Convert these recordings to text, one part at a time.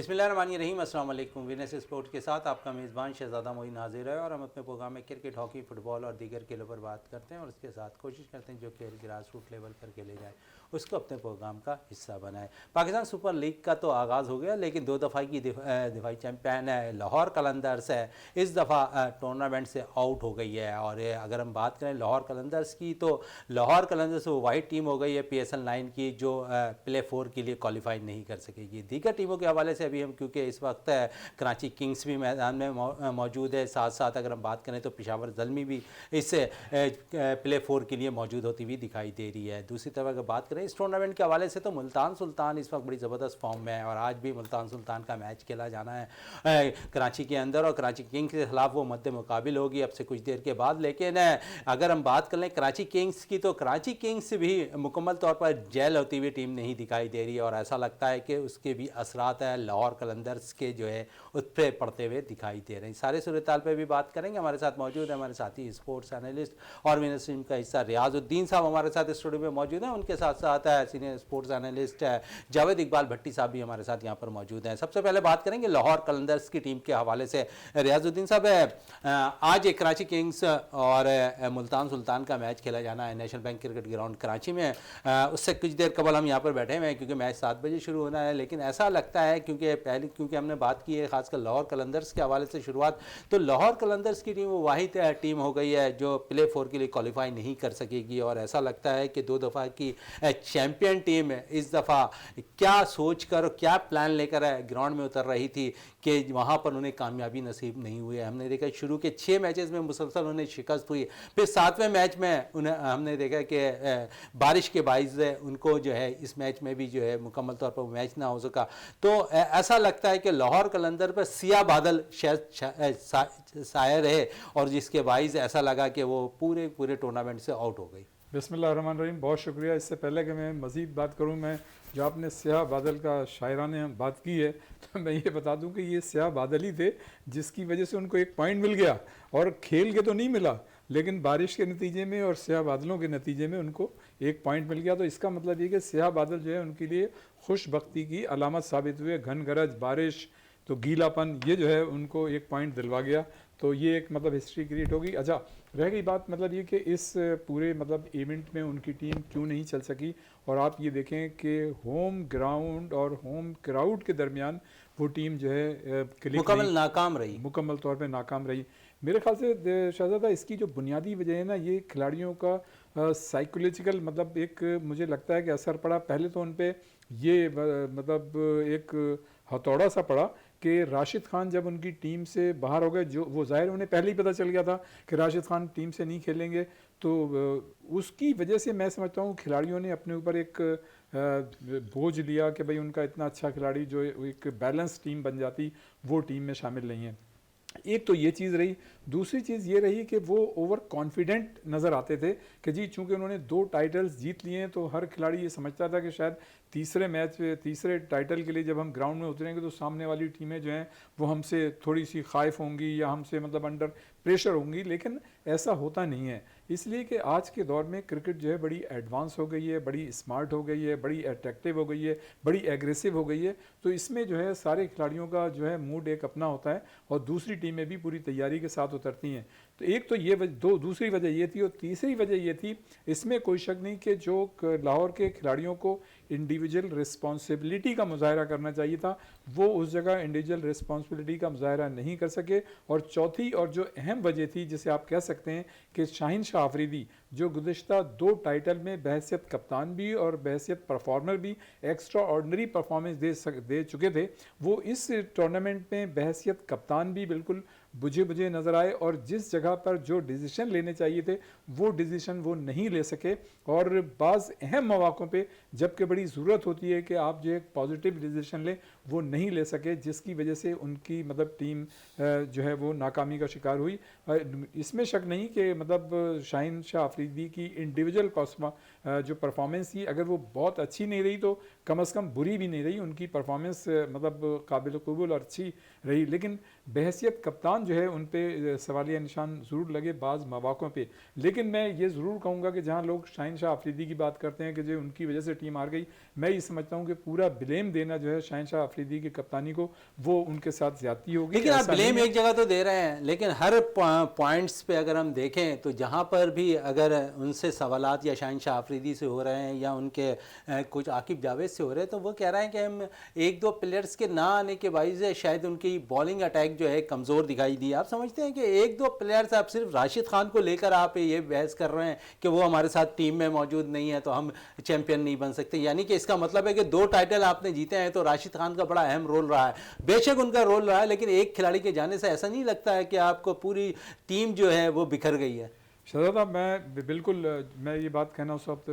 बिस्मिल्लाहिर्रहमानिर्रहीम, अस्सलाम वालेकुम। विनेस स्पोर्ट के साथ आपका मेज़बान शहज़ादा मोइन हाजिर है और हम अपने प्रोग्राम में क्रिकेट, हॉकी, फुटबॉल और दीगर खेलों पर बात करते हैं और उसके साथ कोशिश करते हैं जो खेल ग्रास रूट लेवल पर खेले जाए उसको अपने प्रोग्राम का हिस्सा बनाए। पाकिस्तान सुपर लीग का तो आगाज़ हो गया, लेकिन 2 दफ़ा की दिफाई चैम्पियन है लाहौर कलंदर्स है, इस दफ़ा टूर्नामेंट से आउट हो गई है। और अगर हम बात करें लाहौर कलंदर्स की, तो लाहौर कलंदर्स वो वाइट टीम हो गई है PSL 9 की, जो प्ले 4 के लिए क्वालिफाई नहीं कर सकेगी। दीगर टीमों के हवाले से अभी हम, क्योंकि इस वक्त कराची किंग्स भी मैदान में मौजूद है, साथ साथ अगर हम बात करें तो पेशावर ज़ल्मी भी इस प्ले 4 के लिए मौजूद होती हुई दिखाई दे रही है। दूसरी तरफ अगर बात करें इस टूर्नामेंट के हवाले से, तो मुल्तान सुल्तान इस वक्त बड़ी ज़बरदस्त फॉर्म में है और आज भी मुल्तान सुल्तान का मैच खेला जाना है कराची के अंदर, और कराची किंग्स के खिलाफ वो मद्दे मुकाबिल होगी अब से कुछ देर के बाद। लेकिन अगर हम बात कर लें कराची किंग्स की, तो कराची किंग्स भी मुकम्मल तौर पर जेल होती हुई टीम नहीं दिखाई दे रही है और ऐसा लगता है कि उसके भी असरात है लाहौर कलंदर्स के जो है उस पर पड़ते हुए दिखाई दे रहे हैं। सारे सूरत पे भी बात करेंगे। हमारे साथ मौजूद है हमारे साथी स्पोर्ट्स एनालिस्ट और विनर्स टीम का हिस्सा रियाजुद्दीन साहब हमारे साथ स्टूडियो में मौजूद हैं। उनके साथ साथ senior sports analyst Javed Iqbal Bhatti साहब भी हमारे साथ यहाँ पर मौजूद हैं। सबसे पहले बात करेंगे लाहौर कलंदर्स की टीम के हवाले से। रियाजुद्दीन साहब, आज कराची किंग्स और मुल्तान सुल्तान का मैच खेला जाना है national bank cricket ground Karachi में। उससे कुछ देर कबल हम यहाँ पर बैठे हुए हैं क्योंकि मैच 7 बजे शुरू होना है, लेकिन ऐसा लगता है क्योंकि हमने बात की है खासकर लाहौर कलंदर्स के हवाले से शुरुआत, तो लाहौर कलंदर्स की टीम वो वाहिद टीम हो गई है जो प्ले 4 के लिए क्वालिफाई नहीं कर सकेगी और ऐसा लगता है कि 2 दफ़ा की चैंपियन टीम इस दफ़ा क्या सोच कर क्या प्लान लेकर ग्राउंड में उतर रही थी कि वहाँ पर उन्हें कामयाबी नसीब नहीं हुई है। हमने देखा शुरू के 6 मैचेस में मुसलसल उन्हें शिकस्त हुई, फिर 7वें मैच में उन्हें हमने देखा कि बारिश के बाइस उनको जो है इस मैच में भी जो है मुकम्मल तौर पर मैच ना हो सका। तो ऐसा लगता है कि लाहौर कलंदर पर सियाह बादल शायद साए रहे और जिसके बाइस ऐसा लगा कि वो पूरे टूर्नामेंट से आउट हो गई। बिस्मिल्लाहिर्रहमानिर्रहीम, बहुत शुक्रिया। इससे पहले कि मैं मज़ीद बात करूं, मैं जो आपने स्याह बादल का शायराने बात की है, तो मैं ये बता दूं कि ये स्याह बादल ही थे जिसकी वजह से उनको 1 पॉइंट मिल गया और खेल के तो नहीं मिला, लेकिन बारिश के नतीजे में और स्याह बादलों के नतीजे में उनको 1 पॉइंट मिल गया। तो इसका मतलब ये कि स्याह बादल जो है उनके लिए खुशबख्ती की अलामत साबित हुए। घन गरज बारिश, तो गीलापन, ये जो है उनको 1 पॉइंट दिलवा गया। तो ये एक मतलब हिस्ट्री क्रिएट होगी। अच्छा, रह गई बात मतलब ये कि इस पूरे मतलब इवेंट में उनकी टीम क्यों नहीं चल सकी, और आप ये देखें कि होम ग्राउंड और होम क्राउड के दरमियान वो टीम जो है मुकम्मल तौर पे नाकाम रही। मेरे ख्याल से शहजादा, इसकी जो बुनियादी वजह है ना, ये खिलाड़ियों का साइकोलॉजिकल मतलब एक मुझे लगता है कि असर पड़ा। पहले तो उन पर ये मतलब एक हथौड़ा सा पड़ा कि राशिद खान जब उनकी टीम से बाहर हो गए, जो वो ज़ाहिर उन्हें पहले ही पता चल गया था कि राशिद खान टीम से नहीं खेलेंगे, तो उसकी वजह से मैं समझता हूँ खिलाड़ियों ने अपने ऊपर एक बोझ लिया कि भाई उनका इतना अच्छा खिलाड़ी जो एक बैलेंस टीम बन जाती, वो टीम में शामिल नहीं है। एक तो ये चीज़ रही। दूसरी चीज़ ये रही कि वो ओवर कॉन्फिडेंट नज़र आते थे कि जी चूँकि उन्होंने 2 टाइटल्स जीत लिए हैं, तो हर खिलाड़ी ये समझता था कि शायद तीसरे टाइटल के लिए जब हम ग्राउंड में उतरेंगे तो सामने वाली टीमें जो हैं वो हमसे थोड़ी सी खाइफ होंगी या हमसे मतलब अंडर प्रेशर होंगी, लेकिन ऐसा होता नहीं है। इसलिए कि आज के दौर में क्रिकेट जो है बड़ी एडवांस हो गई है, बड़ी स्मार्ट हो गई है, बड़ी अट्रैक्टिव हो गई है, बड़ी एग्रेसिव हो गई है। तो इसमें जो है सारे खिलाड़ियों का जो है मूड एक अपना होता है और दूसरी टीमें भी पूरी तैयारी के साथ उतरती हैं। तो एक तो ये दूसरी वजह ये थी, और तीसरी वजह ये थी, इसमें कोई शक नहीं कि जो लाहौर के खिलाड़ियों को इंडिविजुअल रिस्पॉन्सिबिलिटी का मुजाहरा करना चाहिए था, वो उस जगह इंडिविजुअल रिस्पॉन्सिबिलिटी का मुजाहरा नहीं कर सके। और चौथी और जो अहम वजह थी, जिसे आप कह सकते हैं कि शाहीन शाह आफरीदी जो गुज़िश्ता 2 टाइटल में बहैसियत कप्तान भी और बहैसियत परफॉर्मर भी एक्स्ट्रा ऑर्डनरी परफॉर्मेंस दे चुके थे, वो इस टूर्नामेंट में बहैसियत कप्तान भी बिल्कुल बुझे नज़र आए और जिस जगह पर जो डिसीजन लेने चाहिए थे वो डिसीजन वो नहीं ले सके। और बाज़ अहम मौक़ों पे जबकि बड़ी ज़रूरत होती है कि आप जो एक पॉजिटिव डिसीजन लें, वो नहीं ले सके, जिसकी वजह से उनकी मतलब टीम जो है वो नाकामी का शिकार हुई। इसमें शक नहीं कि मतलब शाहीन शाह आफरीदी की इंडिविजुअल जो परफॉर्मेंस थी, अगर वो बहुत अच्छी नहीं रही तो कम अज़ कम बुरी भी नहीं रही, उनकी परफॉर्मेंस मतलब काबिल कबूल और अच्छी रही। लेकिन बहैसियत कप्तान जो है उन पे सवालिया निशान ज़रूर लगे बाज़ मौक़ों पे। लेकिन मैं ये ज़रूर कहूँगा कि जहाँ लोग शाहीन शाह अफरीदी की बात करते हैं कि जो उनकी वजह से टीम हार गई, मैं ये समझता हूँ कि पूरा ब्लेम देना जो है शाहीन शाह अफरीदी की कप्तानी को, वो उनके साथ ज़्यादती होगी। लेकिन आप ऐसा ब्लेम नहीं है। एक जगह तो दे रहे हैं, लेकिन हर पॉइंट्स पे अगर हम देखें तो जहाँ पर भी अगर उनसे सवालात या शाहीन शाह अफरीदी से हो रहे हैं या उनके कुछ आकिब जावेद से हो रहे हैं, तो वो कह रहे हैं कि हम एक दो प्लेयर्स के ना आने के बाइस शायद उनकी बॉलिंग अटैक जो है कमज़ोर दिखाई दी। आप समझते हैं कि एक दो प्लेयर्स, आप सिर्फ राशिद खान को लेकर आप ये बहस कर रहे हैं कि वो हमारे साथ टीम में मौजूद नहीं है तो हम चैंपियन नहीं बन सकते, यानी कि इसका मतलब है कि 2 टाइटल आपने जीते हैं तो राशिद खान का बड़ा अहम रोल रहा है। बेशक उनका रोल रहा है, लेकिन एक खिलाड़ी के जाने से ऐसा नहीं लगता है कि आपको पूरी टीम जो है वो बिखर गई है। शहजादा, मैं बिल्कुल मैं ये बात कहना उस वक्त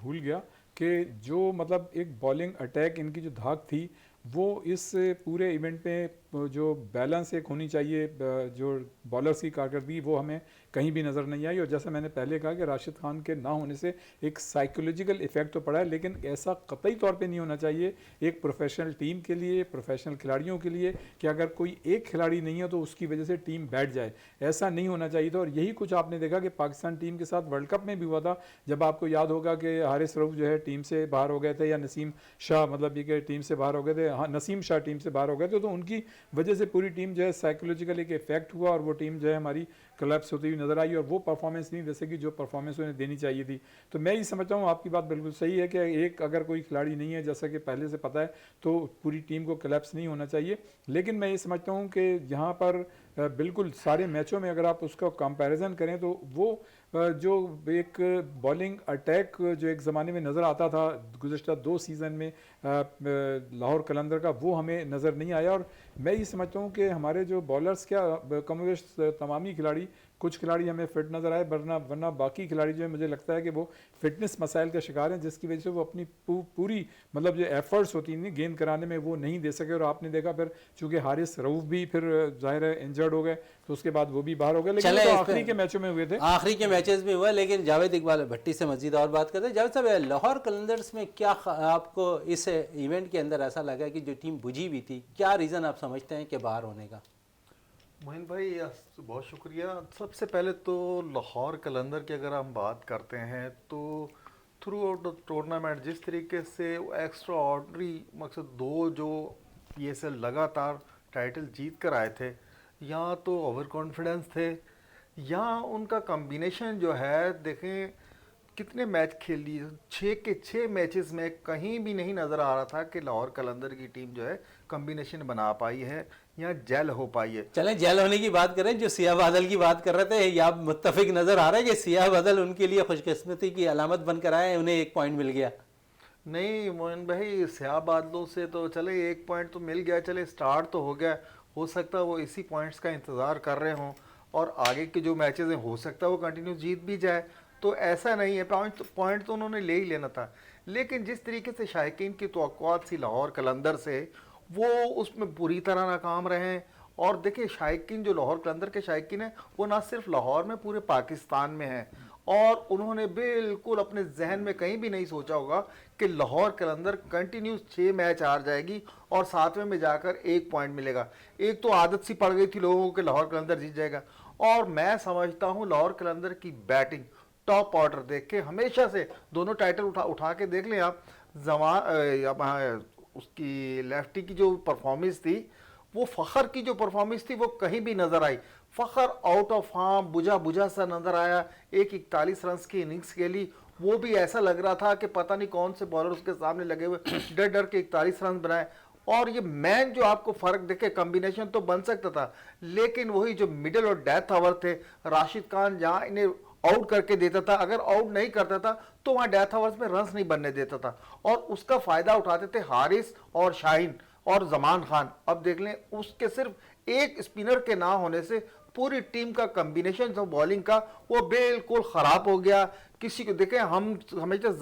भूल गया कि जो मतलब एक बॉलिंग अटैक इनकी जो धाक थी वो इस पूरे इवेंट में जो बैलेंस एक होनी चाहिए, जो बॉलर्स की कारकर्दगी, वो हमें कहीं भी नज़र नहीं आई। और जैसा मैंने पहले कहा कि राशिद खान के ना होने से एक साइकोलॉजिकल इफेक्ट तो पड़ा है, लेकिन ऐसा कतई तौर पे नहीं होना चाहिए एक प्रोफेशनल टीम के लिए, प्रोफेशनल खिलाड़ियों के लिए, कि अगर कोई एक खिलाड़ी नहीं है तो उसकी वजह से टीम बैठ जाए। ऐसा नहीं होना चाहिए था। और यही कुछ आपने देखा कि पाकिस्तान टीम के साथ वर्ल्ड कप में भी हुआ था, जब आपको याद होगा कि हारिस रऊफ जो है टीम से बाहर हो गए थे, या नसीम शाह, मतलब ये कि टीम से बाहर हो गए थे, हाँ नसीम शाह टीम से बाहर हो गए थे, तो उनकी वजह से पूरी टीम जो है साइकोलॉजिकल एक इफेक्ट हुआ और वो टीम जो है हमारी कोलैप्स होती हुई नजर आई और वो परफॉर्मेंस नहीं दे सकी जो परफॉर्मेंस उन्हें देनी चाहिए थी। तो मैं ये समझता हूँ आपकी बात बिल्कुल सही है कि एक अगर कोई खिलाड़ी नहीं है, जैसा कि पहले से पता है, तो पूरी टीम को कोलैप्स नहीं होना चाहिए। लेकिन मैं ये समझता हूँ कि यहाँ पर बिल्कुल सारे मैचों में अगर आप उसका कंपैरिजन करें तो वो जो एक बॉलिंग अटैक जो एक ज़माने में नज़र आता था गुज़श्ता 2 सीज़न में लाहौर कलंदर का, वो हमें नज़र नहीं आया। और मैं ये समझता हूँ कि हमारे जो बॉलर्स, क्या कमोबेश तमाम ही खिलाड़ी, कुछ खिलाड़ी हमें फिट नज़र आए, वरना बाकी खिलाड़ी जो है मुझे लगता है कि वो फिटनेस मसाइल का शिकार हैं, जिसकी वजह से वो अपनी पूरी मतलब जो एफर्ट्स होती हैं गेंद कराने में वो नहीं दे सके। और आपने देखा फिर चूँकि हारिस रऊफ भी फिर ज़ाहिर है इंजर्ड हो गए, तो उसके बाद वो भी बाहर हो गए, लेकिन तो आखिरी के मैचों में हुए थे, आखिरी के मैचेस में हुआ। लेकिन जावेद इकबाल भट्टी से मजीद और बात करते हैं। जावेद साहब, लाहौर कलंदर्स में क्या आपको इस इवेंट के अंदर ऐसा लगा कि जो टीम बुझी हुई थी, क्या रीज़न आप समझते हैं कि बाहर होने का? मोहिन भाई बहुत शुक्रिया। सबसे पहले तो लाहौर कलंदर की अगर हम बात करते हैं तो थ्रू आउट द टूर्नामेंट जिस तरीके से एक्स्ट्रा ऑर्डनरी मकसद 2 जो PSL लगातार टाइटल जीत कर आए थे, यहाँ तो ओवर कॉन्फिडेंस थे, यहाँ उनका कॉम्बिनेशन जो है देखें कितने मैच खेल लिए, 6 के 6 मैचेस में कहीं भी नहीं नज़र आ रहा था कि लाहौर कलंदर की टीम जो है कॉम्बिनेशन बना पाई है या जेल हो पाई है। चलें जेल होने की बात करें, जो सियाह बादल की बात कर रहे थे, या मुत्तफिक नज़र आ रहा है कि सियाह बादल उनके लिए खुशकिस्मती की अलामत बनकर आए, उन्हें 1 पॉइंट मिल गया? नहीं मोहन भाई, स्याह बादलों से तो चले 1 पॉइंट तो मिल गया, चले स्टार्ट तो हो गया, हो सकता है वो इसी पॉइंट्स का इंतज़ार कर रहे हों और आगे के जो मैचेस हैं हो सकता है वो कंटिन्यू जीत भी जाए। तो ऐसा नहीं है, पॉइंट तो उन्होंने ले ही लेना था। लेकिन जिस तरीके से शायकीन की तवक्कुआत थी लाहौर कलंदर से, वो उसमें बुरी तरह नाकाम रहे हैं। और देखिए शायकीन, जो लाहौर कलंदर के शायकीन हैं, वो ना सिर्फ लाहौर में पूरे पाकिस्तान में हैं, और उन्होंने बिल्कुल अपने जहन में कहीं भी नहीं सोचा होगा कि लाहौर कलंदर कंटिन्यू 6 मैच हार जाएगी और 7वें में जाकर 1 पॉइंट मिलेगा। एक तो आदत सी पड़ गई थी लोगों को कि लाहौर कलंदर जीत जाएगा। और मैं समझता हूँ लाहौर कलंदर की बैटिंग टॉप ऑर्डर देख के, हमेशा से दोनों टाइटल उठा के देख लें आप, उसकी लेफ्टी की जो परफॉर्मेंस थी, वो फ़खर की जो परफॉर्मेंस थी, वो कहीं भी नज़र आई। फ़खर आउट ऑफ फॉर्म बुझा सा नज़र आया। एक 41 रन की इनिंग्स खेली, वो भी ऐसा लग रहा था कि पता नहीं कौन से बॉलर उसके सामने लगे हुए, डर डर के 41 रन बनाए। और ये मैन जो आपको फ़र्क देखे, कम्बिनेशन तो बन सकता था, लेकिन वही जो मिडिल और death over the, Rashid Khan जहाँ इन्हें आउट करके देता था, अगर आउट नहीं करता था तो वहाँ डेथ ओवर्स में रन्स नहीं बनने देता था, और उसका फ़ायदा उठाते थे हारिस और शाहीन और जमान खान। अब देख लें, उसके सिर्फ एक स्पिनर के ना होने से पूरी टीम का कॉम्बिनेशन जो बॉलिंग का वो बिल्कुल ख़राब हो गया। किसी को देखें, हम समझते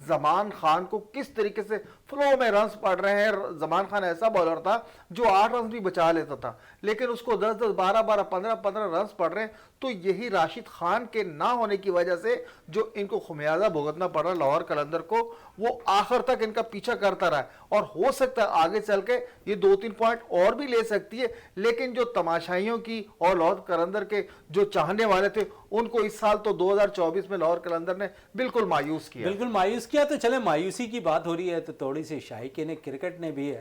जमान खान को किस तरीके से फ्लो में रन्स पड़ रहे हैं। जमान खान ऐसा बॉलर था जो 8 रन भी बचा लेता था, लेकिन उसको 10-10, 12-12, 15-15 रन पड़ रहे हैं। तो यही राशिद खान के ना होने की वजह से जो इनको खुमियाजा भुगतना पड़ रहा लाहौर कलंदर को, वो आखिर तक इनका पीछा करता रहा है। और हो सकता है आगे चल के ये 2-3 पॉइंट और भी ले सकती है, लेकिन जो तमाशाइयों की और लाहौर कलंदर के जो चाहने वाले थे उनको इस साल तो 2024 में लाहौर कलंदर ने बिल्कुल मायूस किया। बिल्कुल मायूस किया। तो चले, मायूसी की बात हो रही है तो थोड़ी सी शायकीन क्रिकेट ने भी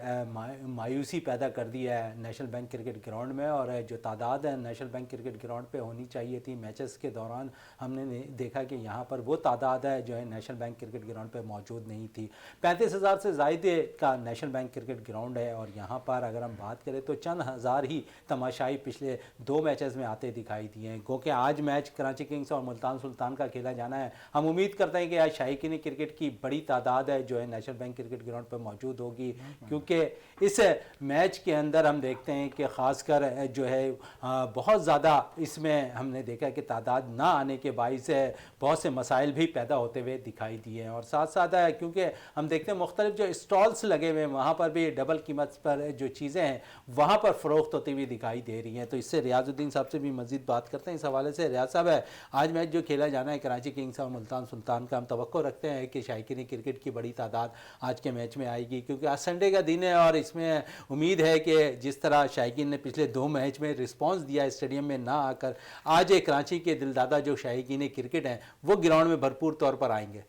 मायूसी पैदा कर दी है नेशनल बैंक क्रिकेट ग्राउंड में। और जो तादाद है नेशनल बैंक क्रिकेट ग्राउंड पे होनी चाहिए थी मैचेस के दौरान, हमने देखा कि यहाँ पर वो तादाद है जो है नेशनल बैंक क्रिकेट ग्राउंड पे मौजूद नहीं थी। 35,000 से ज़ायदे का नेशनल बैंक क्रिकेट ग्राउंड है। और यहाँ पर अगर हम बात करें तो चंद हज़ार ही तमाशाई पिछले 2 मैचेस में आते दिखाई दिए हैं। गो कि आज मैच कराची किंग्स और मुल्तान सुल्तान का खेला जाना है। हम उम्मीद करते हैं कि आज शायकीन क्रिकेट की बड़ी तादाद है जो है नेशनल बैंक क्रिकेट ग्राउंड पर मौजूद होगी, क्योंकि इस मैच के अंदर हम देखते हैं कि ख़ासकर जो है बहुत ज़्यादा इसमें हमने देखा कि तादाद ना आने के बाइस बहुत से मसाइल भी पैदा होते हुए दिखाई दिए हैं। और साथ साथ क्योंकि हम देखते हैं मुख्तलिफ जो स्टॉल्स लगे हुए हैं वहाँ पर भी डबल कीमत पर जो चीज़ें हैं वहाँ पर फ़रोख्त होती हुई दिखाई दे रही हैं। तो इससे रियाजुद्दीन साहब से भी मज़ीद बात करते हैं इस हवाले से। रियाज साहब, आज मैच जो खेला जाना है कराची किंग्स और मुल्तान सुल्तान का, हम तवक्को रखते हैं कि शायकीन क्रिकेट की बड़ी तादाद आज के मैच में आएगी, क्योंकि आज संडे का दिन है और इसमें उम्मीद है कि जिस तरह शायकीन ने पिछले 2 मैच में रिस्पांस दिया स्टेडियम में ना आकर, आज कराची के दिलदादा जो शायकीन क्रिकेट हैं वो ग्राउंड में भरपूर तौर पर आएंगे।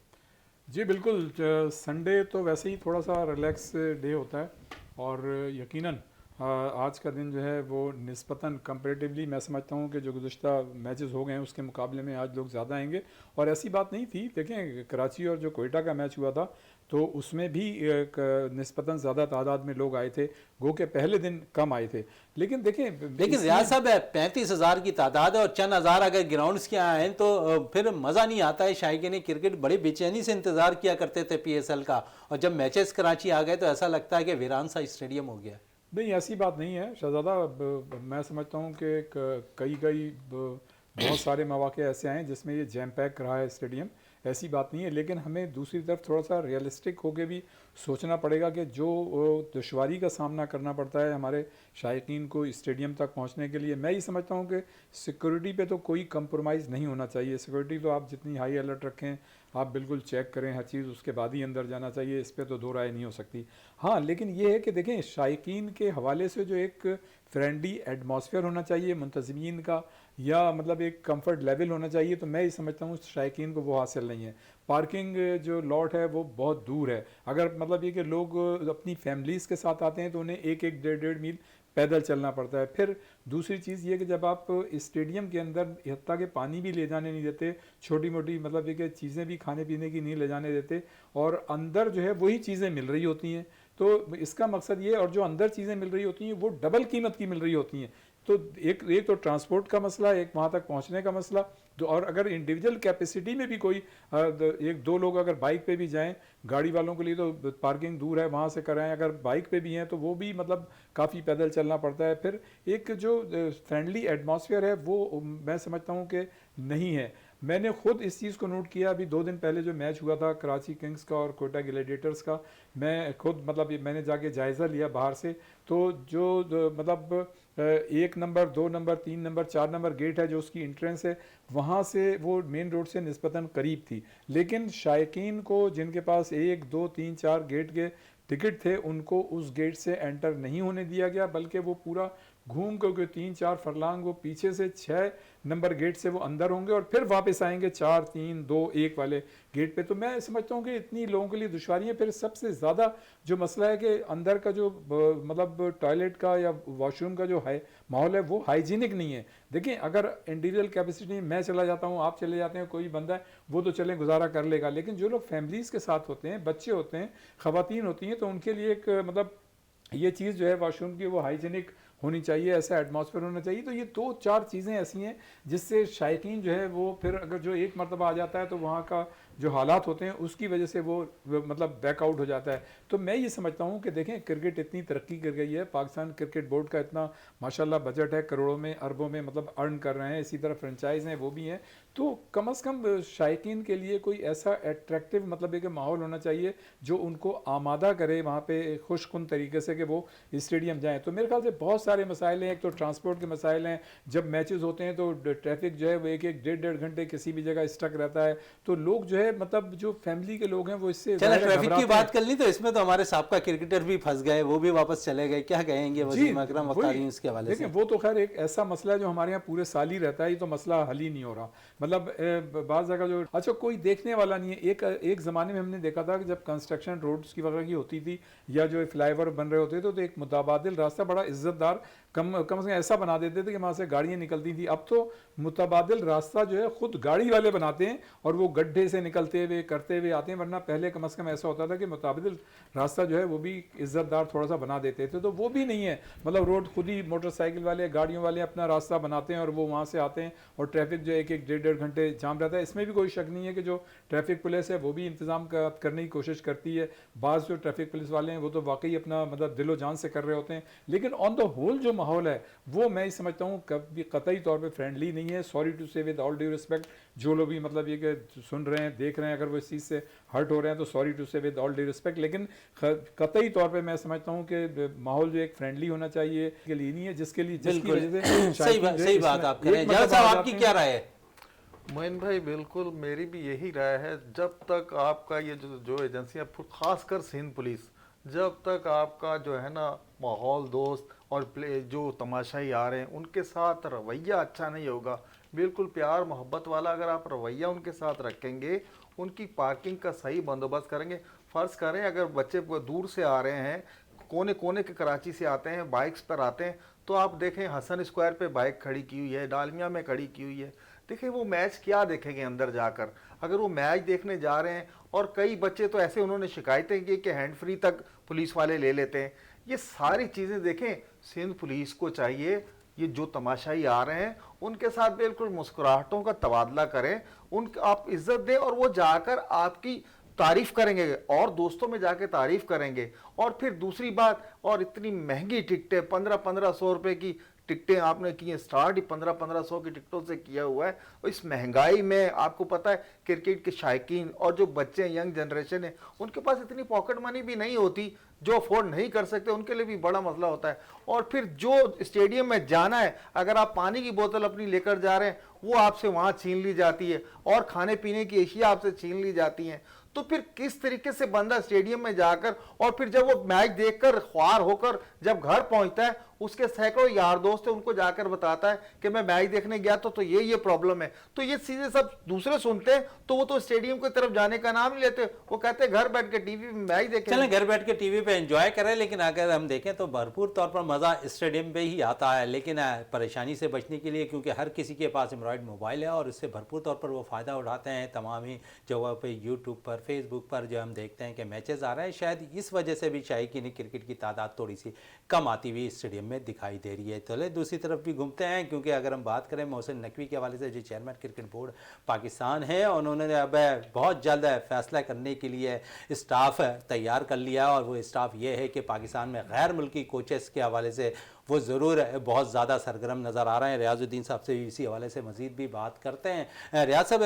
जी बिल्कुल, संडे तो वैसे ही थोड़ा सा रिलैक्स डे होता है और यकीनन आज का दिन जो है वो निस्बतन कंपैरेटिवली मैं समझता हूँ कि जो गुज़श्ता मैचेस हो गए हैं उसके मुकाबले में आज लोग ज़्यादा आएंगे। और ऐसी बात नहीं थी, देखें कराची और जो कोयटा का मैच हुआ था तो उसमें भी निस्बतन ज़्यादा तादाद में लोग आए थे, गो के पहले दिन कम आए थे। लेकिन देखें, लेकिन रियाज साहब 35,000 की तादाद है और चंद हज़ार अगर ग्राउंड्स के आए तो फिर मज़ा नहीं आता है। शायकीन क्रिकेट बड़ी बेचैनी से इंतज़ार किया करते थे PSL का, और जब मैचेस कराची आ गए तो ऐसा लगता है कि वीरान सा स्टेडियम हो गया। नहीं, ऐसी बात नहीं है शहजादा। मैं समझता हूँ कि कई बहुत सारे मौके ऐसे आए जिसमें ये जैम पैक रहा है स्टेडियम, ऐसी बात नहीं है। लेकिन हमें दूसरी तरफ थोड़ा सा रियलिस्टिक होकर भी सोचना पड़ेगा कि जो दुश्वारी का सामना करना पड़ता है हमारे शायकीन को स्टेडियम तक पहुंचने के लिए, मैं ये समझता हूं कि सिक्योरिटी पे तो कोई कंप्रोमाइज़ नहीं होना चाहिए। सिक्योरिटी तो आप जितनी हाई अलर्ट रखें, आप बिल्कुल चेक करें हर चीज़, उसके बाद ही अंदर जाना चाहिए, इस पर तो दो राय नहीं हो सकती। हाँ, लेकिन ये है कि देखें, शायकीन के हवाले से जो एक फ्रेंडली एटमॉस्फेयर होना चाहिए मुंतज़मीन का, या मतलब एक कंफर्ट लेवल होना चाहिए, तो मैं ये समझता हूँ शायकीन को वो हासिल नहीं है। पार्किंग जो लॉट है वो बहुत दूर है। अगर मतलब ये कि लोग अपनी फैमिलीज़ के साथ आते हैं तो उन्हें 1-1, 1.5 मील पैदल चलना पड़ता है। फिर दूसरी चीज़ ये कि जब आप स्टेडियम के अंदर हत्ता के पानी भी ले जाने नहीं देते, छोटी मोटी मतलब ये कि चीज़ें भी खाने पीने की नहीं ले जाने देते, और अंदर जो है वही चीज़ें मिल रही होती हैं, तो इसका मकसद ये, और जो अंदर चीज़ें मिल रही होती हैं वो डबल कीमत की मिल रही होती हैं। तो एक तो ट्रांसपोर्ट का मसला, एक वहाँ तक पहुँचने का मसला, तो और अगर इंडिविजुअल कैपेसिटी में भी कोई 1-2 लोग अगर बाइक पे भी जाएं, गाड़ी वालों के लिए तो पार्किंग दूर है वहाँ से कराएं, अगर बाइक पे भी हैं तो वो भी मतलब काफ़ी पैदल चलना पड़ता है। फिर एक जो फ्रेंडली एटमॉस्फेयर है वो मैं समझता हूँ कि नहीं है। मैंने खुद इस चीज़ को नोट किया, अभी 2 दिन पहले जो मैच हुआ था कराची किंग्स का और कोयटा ग्लैडिएटर्स का, मैं खुद मतलब मैंने जाके जायज़ा लिया बाहर से, तो जो मतलब 1 number, 2 number, 3 number, 4 number gate है जो उसकी इंट्रेंस है, वहाँ से वो मेन रोड से निस्बतन करीब थी। लेकिन शायकीन को जिनके पास 1, 2, 3, 4 गेट के टिकट थे उनको उस गेट से एंटर नहीं होने दिया गया, बल्कि वो पूरा घूम करके 3-4 फरलांग वो पीछे से 6 नंबर गेट से वो अंदर होंगे और फिर वापस आएंगे 4, 3, 2, 1 वाले गेट पे। तो मैं समझता हूँ कि इतनी लोगों के लिए दुश्वारियाँ। फिर सबसे ज़्यादा जो मसला है कि अंदर का जो मतलब टॉयलेट का या वॉशरूम का जो है माहौल है वो हाइजीनिक नहीं है। देखिए, अगर इंडिविजुअल कैपेसिटी मैं चला जाता हूँ, आप चले जाते हैं, कोई बंदा है वो तो चलें गुजारा कर लेगा, लेकिन जो लोग फैमिलीज़ के साथ होते हैं, बच्चे होते हैं, ख़वातीन होती हैं, तो उनके लिए एक मतलब ये चीज़ जो है वॉशरूम की वो हाइजीनिक होनी चाहिए, ऐसा एटमॉस्फेयर होना चाहिए। तो ये 2-4 चीज़ें ऐसी हैं जिससे शायकीन जो है वो फिर अगर जो एक मरतबा आ जाता है तो वहाँ का जो हालात होते हैं उसकी वजह से वो मतलब बैकआउट हो जाता है। तो मैं ये समझता हूँ कि देखें, क्रिकेट इतनी तरक्की कर गई है, पाकिस्तान क्रिकेट बोर्ड का इतना माशाल्लाह बजट है, करोड़ों में, अरबों में मतलब अर्न कर रहे हैं, इसी तरह फ्रेंचाइज हैं वो भी हैं, तो कम से कम शायकीन के लिए कोई ऐसा एट्रैक्टिव मतलब एक माहौल होना चाहिए जो उनको आमादा करे वहाँ पे खुशकुन तरीके से कि वो स्टेडियम जाएं। तो मेरे ख्याल से बहुत सारे मसाइल हैं। एक तो ट्रांसपोर्ट के मसाइल हैं, जब मैचेस होते हैं तो ट्रैफिक जो है वो एक एक डेढ़ घंटे किसी भी जगह स्टक रहता है, तो लोग जो है मतलब जो फैमिली के लोग हैं वो इससे चलो ज़ाहिर है ट्रैफिक की घबराते बात हैं। कर ली तो इसमें तो हमारे साबका क्रिकेटर भी फंस गए, वो भी वापस चले गए, क्या कहेंगे वसीम अकरम वक़ारी इसके हवाले देखिए से? वो तो खैर एक ऐसा मसला है जो हमारे यहाँ पूरे साल ही रहता है, ये तो मसला हल ही नहीं हो रहा। मतलब बाज़ जगह जो अच्छा कोई देखने वाला नहीं है। एक ज़माने में हमने देखा था कि जब कंस्ट्रक्शन रोड्स की वगैरह की होती थी या जो फ्लाईओवर बन रहे होते थे तो एक मुतबादिल रास्ता बड़ा इज्जतदार कम से कम ऐसा बना देते थे कि वहाँ से गाड़ियाँ निकलती थी। अब तो मुतबादिल रास्ता जो है खुद गाड़ी वाले बनाते हैं और वो गड्ढे से निकलते हुए करते हुए आते हैं, वरना पहले कम से कम ऐसा होता था कि मुतबादिल रास्ता जो है वो भी इज्जतदार थोड़ा सा बना देते थे, तो वो भी नहीं है। मतलब रोड खुद ही मोटरसाइकिल वाले गाड़ियों वाले अपना रास्ता बनाते हैं और वो वहाँ से आते हैं और ट्रैफिक जो एक डेढ़ घंटे जाम रहता है। इसमें भी कोई शक नहीं है कि जो ट्रैफिक पुलिस है वो भी इंतज़ाम करने की कोशिश करती है। बाज़ जो ट्रैफिक पुलिस वाले हैं वो तो वाकई अपना मतलब दिलो जान से कर रहे होते हैं, लेकिन ऑन द होल जो माहौल है वो मैं समझता हूँ कभी कतई तौर पे फ्रेंडली नहीं है। सॉरी टू से विद ऑल ड्यू रिस्पेक्ट, जो लोग भी मतलब ये कि सुन रहे हैं देख रहे हैं अगर वो इस चीज़ से हर्ट हो रहे हैं तो सॉरी टू से विद ऑल ड्यू रिस्पेक्ट, लेकिन कतई तौर पे मैं समझता हूँ कि माहौल जो एक फ्रेंडली होना चाहिए के लिए नहीं है जिसके लिए जिसकी वजह से सही बात आप कह रहे हैं। जहाँ साहब आपकी क्या राय है? मोइन भाई बिल्कुल मेरी भी यही राय है। जब तक आपका ये जो एजेंसियां खासकर सिंध पुलिस, जब तक आपका जो है ना माहौल दोस्त और जो तमाशाई आ रहे हैं उनके साथ रवैया अच्छा नहीं होगा, बिल्कुल प्यार मोहब्बत वाला अगर आप रवैया उनके साथ रखेंगे, उनकी पार्किंग का सही बंदोबस्त करेंगे। फ़र्ज़ करें अगर बच्चे दूर से आ रहे हैं, कोने कोने के कराची से आते हैं, बाइक्स पर आते हैं, तो आप देखें हसन स्क्वायर पे बाइक खड़ी की हुई है, डालमिया में खड़ी की हुई है। देखिए वो मैच क्या देखेंगे अंदर जाकर, अगर वो मैच देखने जा रहे हैं। और कई बच्चे तो ऐसे उन्होंने शिकायतें की कि हैंड फ्री तक पुलिस वाले ले लेते हैं। ये सारी चीज़ें देखें, सिंध पुलिस को चाहिए ये जो तमाशाई आ रहे हैं उनके साथ बिल्कुल मुस्कुराहटों का तबादला करें, उन आप इज्जत दें और वो जाकर आपकी तारीफ करेंगे और दोस्तों में जाके तारीफ करेंगे। और फिर दूसरी बात, और इतनी महंगी टिकटें 1500 रुपए की टिकटें आपने की हैं, स्टार्ट ही 1500 की टिकटों से किया हुआ है। और इस महंगाई में आपको पता है क्रिकेट के शायकीन और जो बच्चे यंग जनरेशन है उनके पास इतनी पॉकेट मनी भी नहीं होती, जो अफोर्ड नहीं कर सकते उनके लिए भी बड़ा मसला होता है। और फिर जो स्टेडियम में जाना है, अगर आप पानी की बोतल अपनी लेकर जा रहे हैं वो आपसे वहां छीन ली जाती है और खाने पीने की एशिया आपसे छीन ली जाती हैं। तो फिर किस तरीके से बंदा स्टेडियम में जाकर और फिर जब वो मैच देखकर ख्वार होकर जब घर पहुंचता है, उसके सैकड़ों यार दोस्त है उनको जाकर बताता है कि मैं मैच देखने गया तो ये प्रॉब्लम है। तो ये चीजें सब दूसरे सुनते हैं तो वो तो स्टेडियम की तरफ जाने का नाम नहीं लेते, वो कहते हैं घर बैठ के टीवी में मैच देखें। चलें घर बैठ के टीवी पे एंजॉय करें, लेकिन अगर हम देखें तो भरपूर तौर पर मज़ा स्टेडियम पे ही आता है। लेकिन परेशानी से बचने के लिए, क्योंकि हर किसी के पास एंड्रॉयड मोबाइल है और इससे भरपूर तौर पर वो फ़ायदा उठाते हैं। तमाम ही जगहों पे यूट्यूब पर फेसबुक पर जो हम देखते हैं कि मैचेस आ रहे हैं, शायद इस वजह से भी शायकीन क्रिकेट की तादाद थोड़ी सी कम आती हुई स्टेडियम में दिखाई दे रही है। चले दूसरी तरफ भी घूमते हैं, क्योंकि अगर हम बात करें मोहसिन नकवी के हवाले से, जो चेयरमैन क्रिकेट बोर्ड पाकिस्तान है, उन्होंने अब बहुत जल्द फैसला करने के लिए स्टाफ तैयार कर लिया। और वो स्टाफ ये है कि पाकिस्तान में गैर मुल्की कोचेस के हवाले से वो ज़रूर बहुत ज़्यादा सरगर्म नज़र आ रहे हैं। रियाजुद्दीन साहब से इसी हवाले से मज़ीद भी बात करते हैं। रियाज साहब,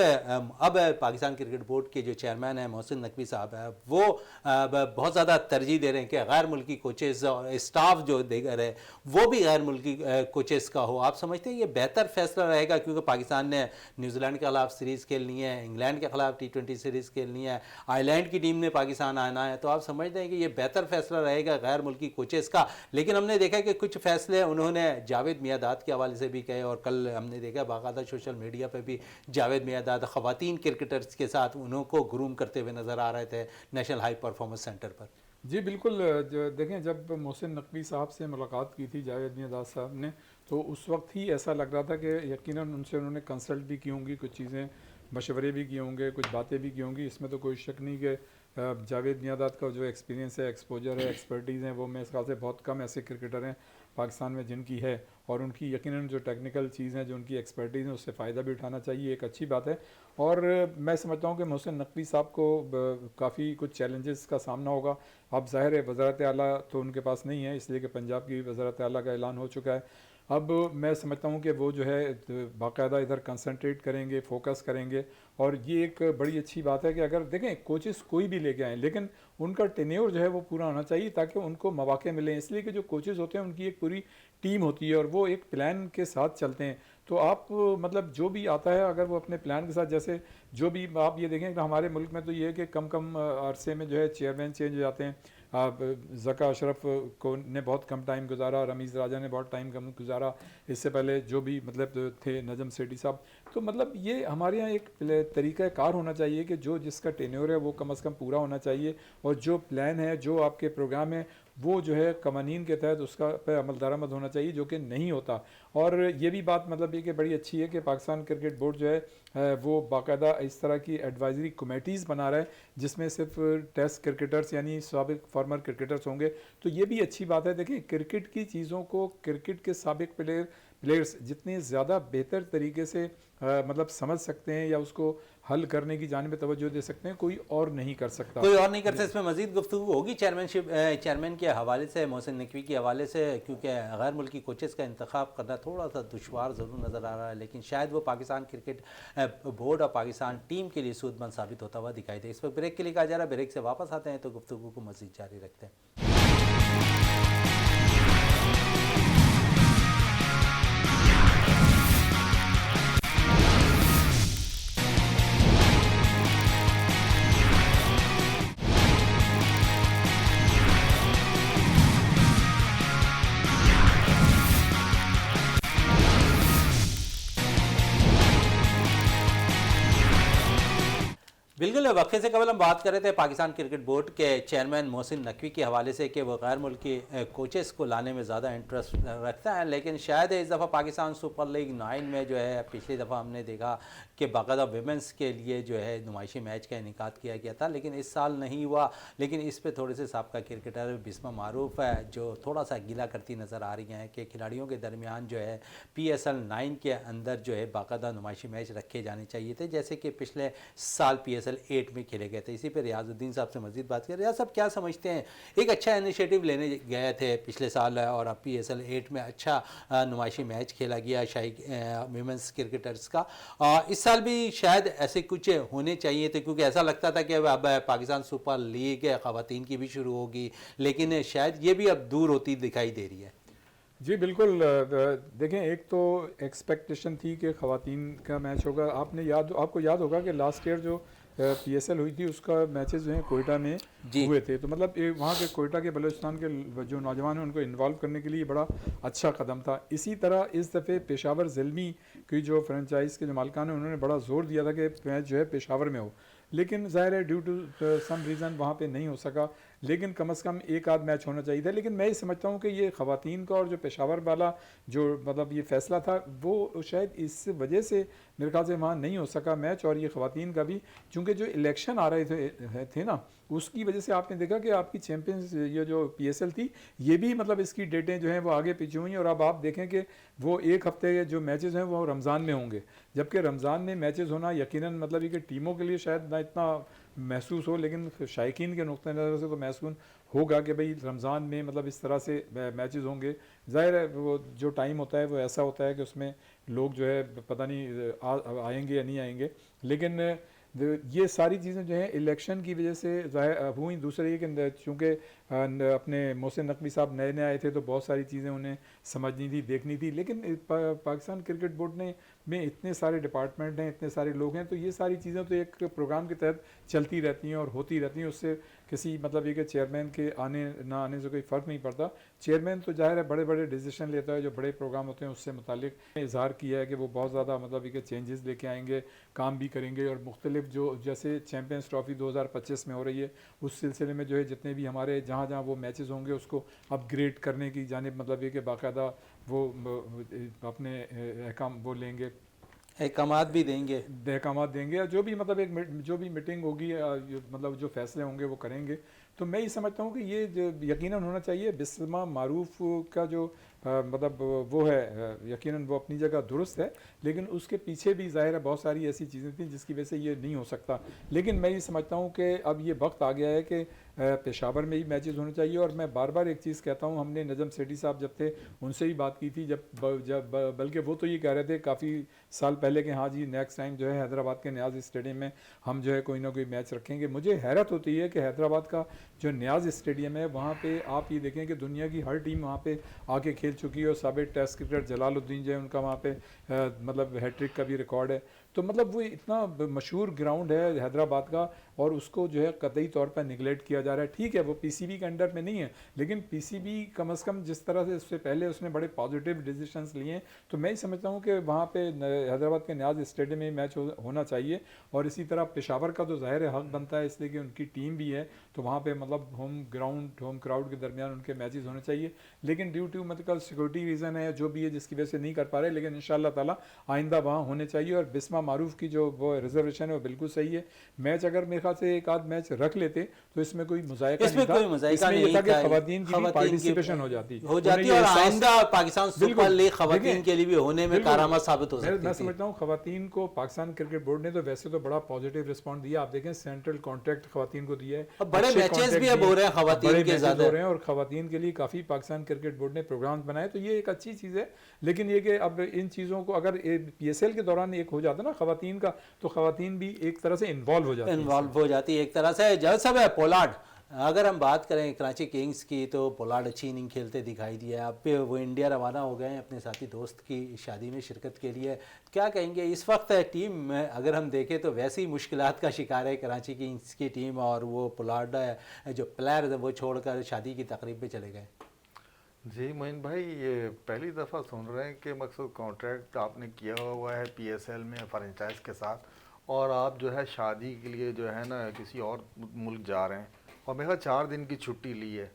अब पाकिस्तान क्रिकेट बोर्ड के जो चेयरमैन हैं मोहसिन नकवी साहब है, वो बहुत ज़्यादा तरजीह दे रहे हैं कि गैर मुल्की कोचेस और स्टाफ जो देकर है वो भी गैर मुल्की कोचेस का हो। आप समझते हैं ये बेहतर फैसला रहेगा? क्योंकि पाकिस्तान ने न्यूजीलैंड के खिलाफ सीरीज़ खेलनी है, इंग्लैंड के खिलाफ T20 सीरीज़ खेलनी है, आयरलैंड की टीम ने पाकिस्तान आना है, तो आप समझते हैं कि ये बेहतर फैसला रहेगा गैर मुल्की कोचेस का? लेकिन हमने देखा कि कुछ फैसले उन्होंने जावेद मियादाद के हवाले से भी कहे, और कल हमने देखा बाकायदा सोशल मीडिया पर भी जावेद मियादाद ख़वातीन क्रिकेटर्स के साथ उनको ग्रूम करते हुए नज़र आ रहे थे नेशनल हाई परफॉर्मेंस सेंटर पर। जी बिल्कुल। जो देखें, जब मोहसिन नकवी साहब से मुलाकात की थी जावेद मियादाद साहब ने, तो उस वक्त ही ऐसा लग रहा था कि यकीनन उनसे उन्होंने कंसल्ट भी की होंगी, कुछ चीज़ें मशवरे भी किए होंगे, कुछ बातें भी की होंगी। इसमें तो कोई शक नहीं कि जावेद मियादाद का जो एक्सपीरियंस है, एक्सपोजर है, एक्सपर्टीज़ हैं, वो मेरे ख्याल से बहुत कम ऐसे क्रिकेटर हैं पाकिस्तान में जिनकी है। और उनकी यकीनन जो टेक्निकल चीज़ हैं, जो उनकी एक्सपर्टीज़ है, उससे फ़ायदा भी उठाना चाहिए, एक अच्छी बात है। और मैं समझता हूँ कि मोहसिन नकवी साहब को काफ़ी कुछ चैलेंजेस का सामना होगा। अब ज़ाहिर है वज़ारत आला तो उनके पास नहीं है, इसलिए कि पंजाब की वज़ारत आला का ऐलान हो चुका है। अब मैं समझता हूँ कि वो जो है बाकायदा इधर कंसंट्रेट करेंगे, फोकस करेंगे। और ये एक बड़ी अच्छी बात है कि अगर देखें कोचेस कोई भी लेके आएँ, लेकिन उनका टेन्योर जो है वो पूरा होना चाहिए ताकि उनको मौके मिलें। इसलिए कि जो कोचेस होते हैं उनकी एक पूरी टीम होती है और वो एक प्लान के साथ चलते हैं। तो आप मतलब जो भी आता है अगर वो अपने प्लान के साथ, जैसे जो भी आप ये देखें कि हमारे मुल्क में तो ये है कि कम कम अरसे में जो है चेयरमैन चेंज हो जाते हैं। आप ज़का अशरफ को ने बहुत कम टाइम गुजारा, रमीज़ राजा ने बहुत टाइम कम गुजारा, इससे पहले जो भी मतलब थे नजम सेठी साहब। तो मतलब ये हमारे यहाँ एक तरीक़ा कार होना चाहिए कि जो जिसका टेन्योर है वो कम अज़ कम पूरा होना चाहिए, और जो प्लान है, जो आपके प्रोग्राम है, वो जो है कवानीन के तहत उसका पे अमल दरामद होना चाहिए, जो कि नहीं होता। और ये भी बात मतलब ये कि बड़ी अच्छी है कि पाकिस्तान क्रिकेट बोर्ड जो है वो बाकायदा इस तरह की एडवाइजरी कमेटीज़ बना रहा है जिसमें सिर्फ टेस्ट क्रिकेटर्स यानी साबिक फॉर्मर क्रिकेटर्स होंगे। तो ये भी अच्छी बात है। देखिए क्रिकेट की चीज़ों को क्रिकेट के साबिक प्लेयर्स जितने ज़्यादा बेहतर तरीके से मतलब समझ सकते हैं या उसको हल करने की जानिब तवज्जो दे सकते हैं, कोई और नहीं कर सकता। कोई और नहीं करता। इसमें मजीद गुफ्तगू होगी चेयरमैन के हवाले से, मोहसिन नकवी के हवाले से, क्योंकि गैर मुल्की कोचेस का इंतखाब करना थोड़ा सा दुशवार ज़रूर नज़र आ रहा है, लेकिन शायद वो पाकिस्तान क्रिकेट बोर्ड और पाकिस्तान टीम के लिए सूदमंद साबित होता हुआ दिखाई दे। इस पर ब्रेक के लिए कहा जा रहा है, ब्रेक से वापस आते हैं तो गुफ्तगू को मजीद जारी रखते हैं। बिल्कुल, वक्फे से कबल हम बात कर रहे थे पाकिस्तान क्रिकेट बोर्ड के चेयरमैन मोहसिन नकवी के हवाले से कि वो गैर मुल्की कोचेस को लाने में ज़्यादा इंटरेस्ट रखता है, लेकिन शायद इस दफ़ा पाकिस्तान सुपर लीग 9 में जो है पिछली दफ़ा हमने देखा कि बाकायदा विमेंस के लिए जो है नुमाइशी मैच का इनेकाद किया गया था, लेकिन इस साल नहीं हुआ। लेकिन इस पर थोड़े से साबका क्रिकेटर बिस्मा मारूफ है जो थोड़ा सा गिला करती नज़र आ रही हैं कि खिलाड़ियों के दरमियान जो है PSL 9 के अंदर जो है बाकायदा नुमाइशी मैच रखे जाने चाहिए थे, जैसे कि पिछले साल PSL 8 में खेले गए थे। इसी पर रियाजुद्दीन साहब से मजीद बात करें। रियाज साहब क्या समझते हैं, एक अच्छा इनिशिएटिव लेने गए थे पिछले साल और अब PSL 8 में अच्छा नुमाइशी मैच खेला गया शाही विमेंस क्रिकेटर्स का। इस साल भी शायद ऐसे कुछ होने चाहिए थे, क्योंकि ऐसा लगता था कि अब पाकिस्तान सुपर लीग ख़वातीन की भी शुरू होगी, लेकिन शायद ये भी अब दूर होती दिखाई दे रही है। जी बिल्कुल। देखें एक तो एक्सपेक्टेशन थी कि ख़वातीन का मैच होगा। आपको याद होगा कि लास्ट ईयर जो PSL हुई थी उसका मैचेस जो हैं कोयटा में हुए थे। तो मतलब वहाँ के कोयटा के बलूचिस्तान के जो नौजवान हैं उनको इन्वॉल्व करने के लिए बड़ा अच्छा कदम था। इसी तरह इस दफ़े पेशावर ज़िल्मी की जो फ्रेंचाइज़ के जो मालिकान हैं उन्होंने बड़ा ज़ोर दिया था कि मैच जो है पेशावर में हो, लेकिन ज़ाहिर है ड्यू टू सम रीज़न वहाँ पे नहीं हो सका। लेकिन कम से कम एक आध मैच होना चाहिए था। लेकिन मैं ये समझता हूँ कि ये ख़वातीन का और जो पेशावर वाला जो मतलब ये फ़ैसला था वो शायद इस वजह से मेरे ख्याल से वहाँ नहीं हो सका मैच। और ये ख़वातीन का भी चूँकि जो इलेक्शन आ रहे थे ना, उसकी वजह से आपने देखा कि आपकी चैम्पियंस ये जो PSL थी ये भी मतलब इसकी डेटें जो हैं वो आगे पीछे हुई। और अब आप देखें कि वो एक हफ्ते जो मैचेस हैं वो रमज़ान में होंगे, जबकि रमज़ान में मैचेस होना यकीनन मतलब ये कि टीमों के लिए शायद ना इतना महसूस हो, लेकिन शायकीन के नुक्ते नज़र से तो महसूस होगा कि भाई रमज़ान में मतलब इस तरह से मैचेस होंगे। ज़ाहिर है वो जो टाइम होता है वो ऐसा होता है कि उसमें लोग जो है पता नहीं आएंगे या नहीं आएंगे। लेकिन ये सारी चीज़ें जो हैं इलेक्शन की वजह से ज़ाहिर हुई। दूसरा ये कि चूँकि अपने मोहसिन नकवी साहब नए नए आए थे तो बहुत सारी चीज़ें उन्हें समझनी थी, देखनी थी। लेकिन पाकिस्तान क्रिकेट बोर्ड में इतने सारे डिपार्टमेंट हैं, इतने सारे लोग हैं, तो ये सारी चीज़ें तो एक प्रोग्राम के तहत चलती रहती हैं और होती रहती हैं। उससे किसी मतलब ये कि चेयरमैन के आने ना आने से कोई फ़र्क नहीं पड़ता। चेयरमैन तो ज़ाहिर है बड़े बड़े डिसीजन लेता है, जो बड़े प्रोग्राम होते हैं उससे मुतालिक इजहार किया है कि वो बहुत ज़्यादा मतलब ये चेंजेस लेके आएंगे, काम भी करेंगे। और मुख्तलिफ जो जैसे चैम्पियंस ट्रॉफी 2025 में हो रही है उस सिलसिले में जो है जितने भी हमारे जहाँ जहाँ वो मैचेस होंगे उसको अपग्रेड करने की जानिब मतलब ये कि बाकायदा वो अपने अहकाम वो लेंगे, अहकामात भी देंगे, अहकामात देंगे, या जो भी मतलब जो भी मीटिंग होगी मतलब जो फैसले होंगे वो करेंगे। तो मैं ये समझता हूँ कि ये यकीनन होना चाहिए। बिस्मा मारूफ का जो मतलब वो है यकीनन वो अपनी जगह दुरुस्त है, लेकिन उसके पीछे भी ज़ाहिर है बहुत सारी ऐसी चीज़ें थी जिसकी वजह से ये नहीं हो सकता। लेकिन मैं ये समझता हूँ कि अब ये वक्त आ गया है कि पेशावर में ही मैचेस होने चाहिए। और मैं बार बार एक चीज़ कहता हूँ, हमने नजम सेठी साहब जब थे उनसे ही बात की थी, जब बल्कि वो तो ये कह रहे थे काफ़ी साल पहले कि हाँ जी नेक्स्ट टाइम जो है हैदराबाद के न्याज स्टेडियम में हम जो है कोई ना कोई मैच रखेंगे। मुझे हैरत होती है कि हैदराबाद का जो न्याज स्टेडियम है वहाँ पे आप ये देखें कि दुनिया की हर टीम वहाँ पे आके खेल चुकी है, और साबिक टेस्ट क्रिकेटर जलालुद्दीन जो है उनका वहाँ पे मतलब हैट्रिक का भी रिकॉर्ड है। तो मतलब वो इतना मशहूर ग्राउंड है हैदराबाद का, और उसको जो है कतई तौर पर निगलेक्ट किया जा रहा है। ठीक है वो पीसीबी के अंडर में नहीं है, लेकिन पीसीबी कम से कम जिस तरह से उससे पहले उसने बड़े पॉजिटिव डिसीजंस लिए हैं, तो मैं ही समझता हूँ कि वहाँ पे हैदराबाद के न्याज स्टेडियम में मैच होना चाहिए। और इसी तरह पेशावर का तो ज़ाहिर है हक बनता है, इसलिए कि उनकी टीम भी है, तो वहाँ पे मतलब होम क्राउड के दरमियान उनके मैचेस होने चाहिए। लेकिन ड्यू टू मतलब सिक्योरिटी रीज़न है जो भी है जिसकी वजह से नहीं कर पा रहे, लेकिन इंशाल्लाह ताला आइंदा वहाँ होने चाहिए। और बिस्मा मारूफ की जो वो रिजर्वेशन है वो बिल्कुल सही है। मैच अगर मेरे ख्याल से एक आध मैच रख लेते तो इसमें कोई मुज़ायका इसमें कोई मुज़ायका नहीं था, खवातीन की पार्टिसिपेशन हो जाती और आइंदा पाकिस्तान सुपर लीग खवातीन के लिए भी होने में कारआमद साबित हो सकती थी। मैं समझता हूँ खवातीन को पाकिस्तान क्रिकेट बोर्ड ने तो वैसे तो बड़ा पॉजिटिव रिस्पॉन्स दिया। आप देखें सेंट्रल कॉन्ट्रैक्ट खवातीन को दिया है, बड़े मैचेस भी अब हो रहे हैं खवातीन के ज़्यादा हो रहे हैं, और खवातीन के लिए काफ़ी पाकिस्तान क्रिकेट बोर्ड ने प्रोग्राम बनाए, तो ये एक अच्छी चीज़ है। लेकिन ये कि अब इन चीज़ों को अगर पीएसएल के दौरान एक हो जाता ना खवातीन का, तो खवातीन भी एक तरह से इन्वॉल्व हो जाती है एक तरह से। जज सब है पोलार्ड, अगर हम बात करें कराची किंग्स की, तो पोलार्ड अच्छी इनिंग खेलते दिखाई दिया। अब पे वो इंडिया रवाना हो गए हैं अपने साथी दोस्त की शादी में शिरकत के लिए। क्या कहेंगे इस वक्त टीम में अगर हम देखें तो वैसे ही मुश्किलात का शिकार है कराची किंग्स की टीम, और वो पोलार्ड जो प्लेयर वो छोड़कर शादी की तकरीब पे चले गए। जी मोइन भाई, ये पहली दफ़ा सुन रहे हैं कि मकसद कॉन्ट्रैक्ट आपने किया हुआ है पीएसएल में फ्रेंचाइज के साथ, और आप जो है शादी के लिए जो है ना किसी और मुल्क जा रहे हैं, और मेरा 4 दिन की छुट्टी ली है।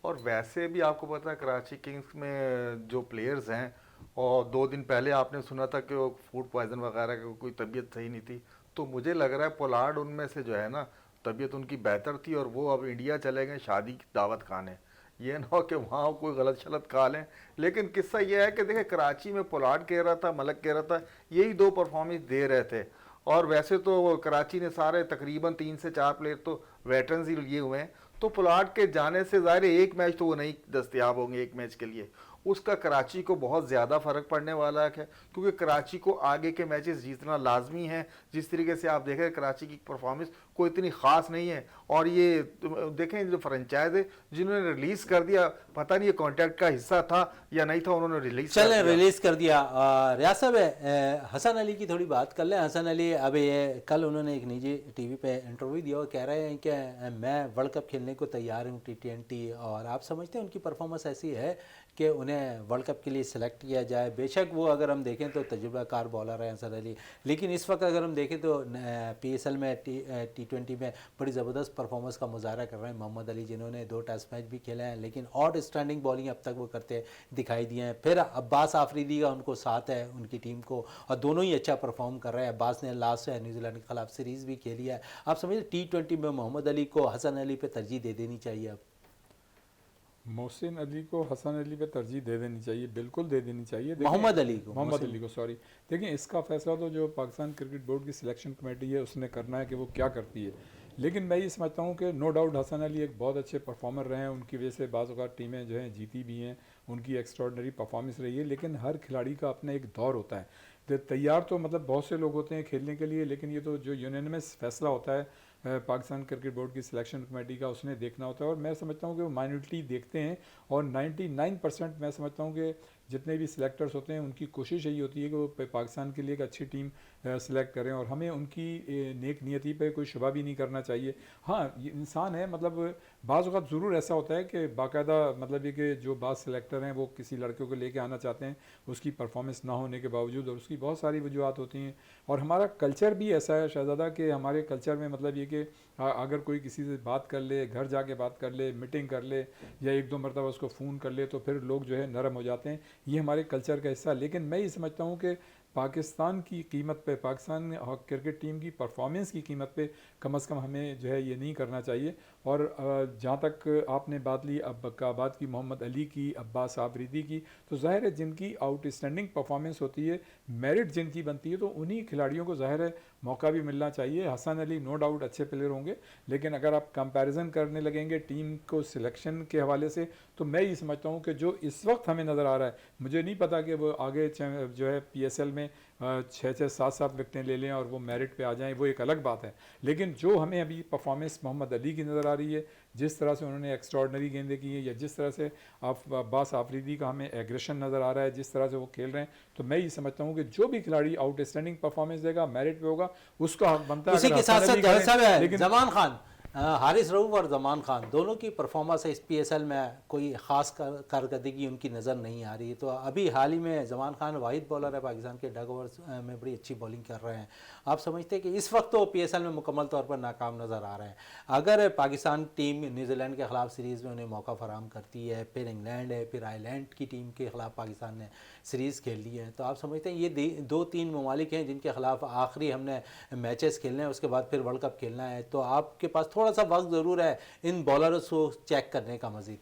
और वैसे भी आपको पता है कराची किंग्स में जो प्लेयर्स हैं, और 2 दिन पहले आपने सुना था कि वो फूड पॉइजन वगैरह की कोई तबीयत सही नहीं थी, तो मुझे लग रहा है पोलार्ड उनमें से जो है ना तबीयत उनकी बेहतर थी, और वो अब इंडिया चले गए शादी की दावत खाने। ये ना हो कि वहाँ कोई गलत शलत खा लें। लेकिन किस्सा ये है कि देखिए कराची में पोलार्ड कह रहा था, मलक कह रहा था, यही 2 परफॉर्मेंस दे रहे थे। और वैसे तो कराची ने सारे तकरीबन 3 से 4 प्लेयर तो वेटरन्स ही लिए हुए हैं, तो पोलार्ड के जाने से ज़ाहिर एक मैच तो वो नहीं दस्तयाब होंगे एक मैच के लिए। उसका कराची को बहुत ज़्यादा फ़र्क पड़ने वाला है, क्योंकि कराची को आगे के मैचेस जीतना लाजमी है। जिस तरीके से आप देखें कराची की परफॉर्मेंस कोई इतनी ख़ास नहीं है, और ये देखें जो फ्रेंचाइज है जिन्होंने रिलीज़ कर दिया, पता नहीं ये कॉन्ट्रैक्ट का हिस्सा था या नहीं था, उन्होंने रिलीज़ कर दिया। रियाज साहब, हसन अली की थोड़ी बात कर लें। हसन अली अब ये कल उन्होंने एक निजी टीवी पे इंटरव्यू दिया और कह रहे हैं कि मैं वर्ल्ड कप खेलने को तैयार हूँ T20, और आप समझते हैं उनकी परफॉर्मेंस ऐसी है कि उन्हें वर्ल्ड कप के लिए सिलेक्ट किया जाए। बेशक वो अगर हम देखें तो तजुर्बाकार बॉलर हैं हसन अली, लेकिन इस वक्त अगर हम देखें तो पीएसएल में T20 में बड़ी ज़बरदस्त परफॉर्मेंस का मुजाहरा कर रहे हैं मोहम्मद अली, जिन्होंने 2 टेस्ट मैच भी खेले हैं, लेकिन ऑड स्टैंडिंग बॉलिंग अब तक वो करते दिखाई दिए हैं। फिर अब्बास आफरीदी का उनको साथ है उनकी टीम को, और दोनों ही अच्छा परफॉर्म कर रहे हैं। अब्बास ने लास्ट न्यूजीलैंड के खिलाफ सीरीज़ भी खेली है। आप समझिए T20 में मोहम्मद अली को हसन अली पे तरजीह दे देनी चाहिए। अब मोहसिन अली को हसन अली पे तरजीह दे देनी चाहिए, बिल्कुल दे देनी चाहिए। मोहम्मद अली को सॉरी, देखिए इसका फैसला तो जो पाकिस्तान क्रिकेट बोर्ड की सिलेक्शन कमेटी है उसने करना है कि वो क्या करती है। लेकिन मैं ये समझता हूँ कि नो डाउट हसन अली एक बहुत अच्छे परफॉर्मर रहे हैं, उनकी वजह से बाज़ औक़ात टीमें जो हैं जीती भी हैं, उनकी एक्स्ट्राऑर्डिनरी परफॉर्मेंस रही है। लेकिन हर खिलाड़ी का अपना एक दौर होता है, तो तैयार तो मतलब बहुत से लोग होते हैं खेलने के लिए, लेकिन ये तो जो यूनानिमस फैसला होता है पाकिस्तान क्रिकेट बोर्ड की सिलेक्शन कमेटी का, उसने देखना होता है। और मैं समझता हूँ कि वो माइनॉरिटी देखते हैं, और 99% मैं समझता हूँ कि जितने भी सिलेक्टर्स होते हैं उनकी कोशिश यही होती है कि वो पाकिस्तान के लिए एक अच्छी टीम सिलेक्ट करें, और हमें उनकी नेक नियति पे कोई शुबा भी नहीं करना चाहिए। हाँ ये इंसान है, मतलब बाज़ औक़ात ज़रूर ऐसा होता है कि बाकायदा मतलब ये कि जो बाज़ सिलेक्टर हैं वो किसी लड़के को लेके आना चाहते हैं उसकी परफॉर्मेंस ना होने के बावजूद, और उसकी बहुत सारी वजूहत होती हैं। और हमारा कल्चर भी ऐसा है शहज़ादा कि हमारे कल्चर में मतलब ये कि अगर कोई किसी से बात कर ले, घर जाके बात कर ले, मीटिंग कर ले, या 1-2 मरतबा उसको फ़ोन कर ले, तो फिर लोग जो है नरम हो जाते हैं। ये हमारे कल्चर का हिस्सा। लेकिन मैं ये समझता हूँ कि पाकिस्तान की कीमत पे, पाकिस्तान क्रिकेट टीम की परफॉर्मेंस की कीमत पे कम से कम हमें जो है ये नहीं करना चाहिए। और जहाँ तक आपने बात ली बात की मोहम्मद अली की, अब्बास आफरीदी की, तो ज़ाहिर है जिनकी आउटस्टैंडिंग परफॉर्मेंस होती है, मेरिट जिनकी बनती है, तो उन्हीं खिलाड़ियों को ज़ाहिर है मौका भी मिलना चाहिए। हसन अली नो डाउट अच्छे प्लेयर होंगे, लेकिन अगर आप कंपैरिजन करने लगेंगे टीम को सिलेक्शन के हवाले से, तो मैं ये समझता हूँ कि जो इस वक्त हमें नज़र आ रहा है, मुझे नहीं पता कि वो आगे जो है PSL में 6-6, 7-7 विकेटें ले लें और वो मेरिट पे आ जाएं, वो एक अलग बात है। लेकिन जो हमें अभी परफॉर्मेंस मोहम्मद अली की नज़र आ रही है, जिस तरह से उन्होंने एक्स्ट्रॉर्डनरी गेंदें की हैं, या जिस तरह से अब्बास आफरीदी का हमें एग्रेशन नज़र आ रहा है, जिस तरह से वो खेल रहे हैं, तो मैं ये समझता हूँ कि जो भी खिलाड़ी आउटस्टैंडिंग परफॉर्मेंस देगा, मेरिट पे होगा, उसका हक बनता है। उसी अगर के साथ हसन साथ अली जावेद करें, साहब लेकिन जमान खान, हारिस रऊफ और जमान खान दोनों की परफॉर्मेंस इस PSL में कोई ख़ास कारकर्दगी उनकी नज़र नहीं आ रही। तो अभी हाल ही में जमान खान वाहिद बॉलर है पाकिस्तान के, डग ओवर्स में बड़ी अच्छी बॉलिंग कर रहे हैं। आप समझते हैं कि इस वक्त तो PSL में मुकम्मल तौर पर नाकाम नज़र आ रहे हैं। अगर पाकिस्तान टीम न्यूजीलैंड के ख़िलाफ़ सीरीज़ में उन्हें मौका फराम करती है, फिर इंग्लैंड है, फिर आयरलैंड की टीम के ख़िलाफ़ पाकिस्तान ने सीरीज़ खेल ली है, तो आप समझते हैं ये 2-3 ममालिक हैं जिनके ख़िलाफ़ आखिरी हमने मैचेस खेलने हैं, उसके बाद फिर वर्ल्ड कप खेलना है, तो आपके पास थोड़ा सा वक्त ज़रूर है इन बॉलर्स को चेक करने का मज़ीद।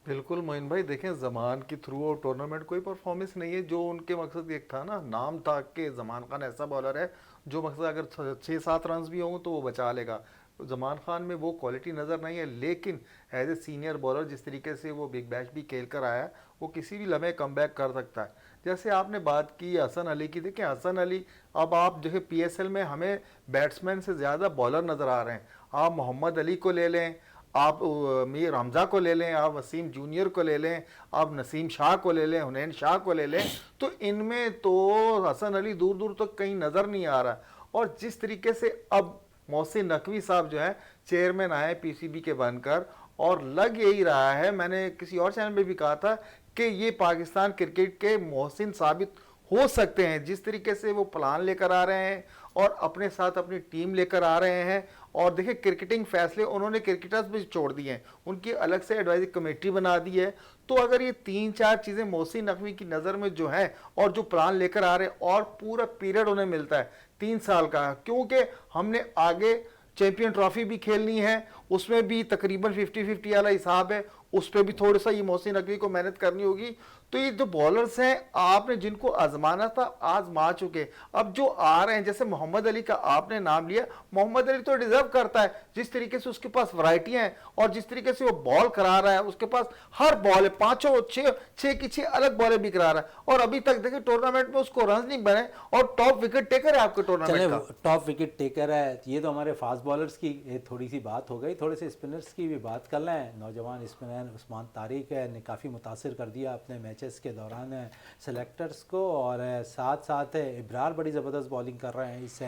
बिल्कुल मोइन भाई, देखें जमान की थ्रू आउट टूर्नामेंट कोई परफॉर्मेंस नहीं है। जो उनके मकसद एक था ना, नाम था कि जमान खान ऐसा बॉलर है जो मकसद अगर 6-7 रन भी हों तो वो बचा लेगा। तो जमान खान में वो क्वालिटी नज़र नहीं है, लेकिन एज ए सीनियर बॉलर जिस तरीके से वो बिग बैश भी खेल कर आया, वो किसी भी लम्हे कम कर सकता है। जैसे आपने बात की हसन अली की, देखिए हसन अली, अब आप देखिए PSL में हमें बैट्समैन से ज़्यादा बॉलर नज़र आ रहे हैं। आप मोहम्मद अली को ले लें, आप मीर हमजा को ले लें, आप वसीम जूनियर को ले लें, आप नसीम शाह को ले लें, हुनैन शाह को ले लें, तो इनमें तो हसन अली दूर दूर तक कहीं नज़र नहीं आ रहा। और जिस तरीके से अब मोहसिन नकवी साहब जो है चेयरमैन आए PCB के बनकर, और लग यही रहा है, मैंने किसी और चैनल में भी कहा था कि ये पाकिस्तान क्रिकेट के मोहसिन साबित हो सकते हैं। जिस तरीके से वो प्लान लेकर आ रहे हैं और अपने साथ अपनी टीम लेकर आ रहे हैं, और देखिए क्रिकेटिंग फैसले उन्होंने क्रिकेटर्स भी छोड़ दिए हैं, उनकी अलग से एडवाइजरी कमेटी बना दी है। तो अगर ये 3-4 चीज़ें मोहसिन नकवी की नज़र में जो है, और जो प्लान लेकर आ रहे हैं, और पूरा पीरियड उन्हें मिलता है 3 साल का, क्योंकि हमने आगे चैंपियन ट्रॉफी भी खेलनी है, उसमें भी तकरीबन 50-50 वाला हिसाब है, उस पर भी थोड़ा सा ये मोहसिन नकवी को मेहनत करनी होगी। तो ये जो बॉलर्स हैं, आपने जिनको आजमाना था आजमा चुके, अब जो आ रहे हैं, जैसे मोहम्मद अली का आपने नाम लिया, मोहम्मद अली तो डिजर्व करता है, जिस तरीके से उसके पास वैरायटियां हैं और जिस तरीके से वो बॉल करा रहा है, उसके पास हर बॉल है, 5-6 की 6 अलग बॉलें भी करा रहा है, और अभी तक देखिए टूर्नामेंट में उसको रन नहीं बने, और टॉप विकेट टेकर है आपके टूर्नामेंट का। टॉप विकेट टेकर है। ये तो हमारे फास्ट बॉलर्स की थोड़ी सी बात हो गई, थोड़े से स्पिनर्स की भी बात कर लें। नौजवान स्पिनर उस्मान तारिक है ने काफ़ी मुतासिर कर दिया अपने मैचेस के दौरान सेलेक्टर्स को, और साथ साथ इब्रार बड़ी ज़बरदस्त बॉलिंग कर रहे हैं इस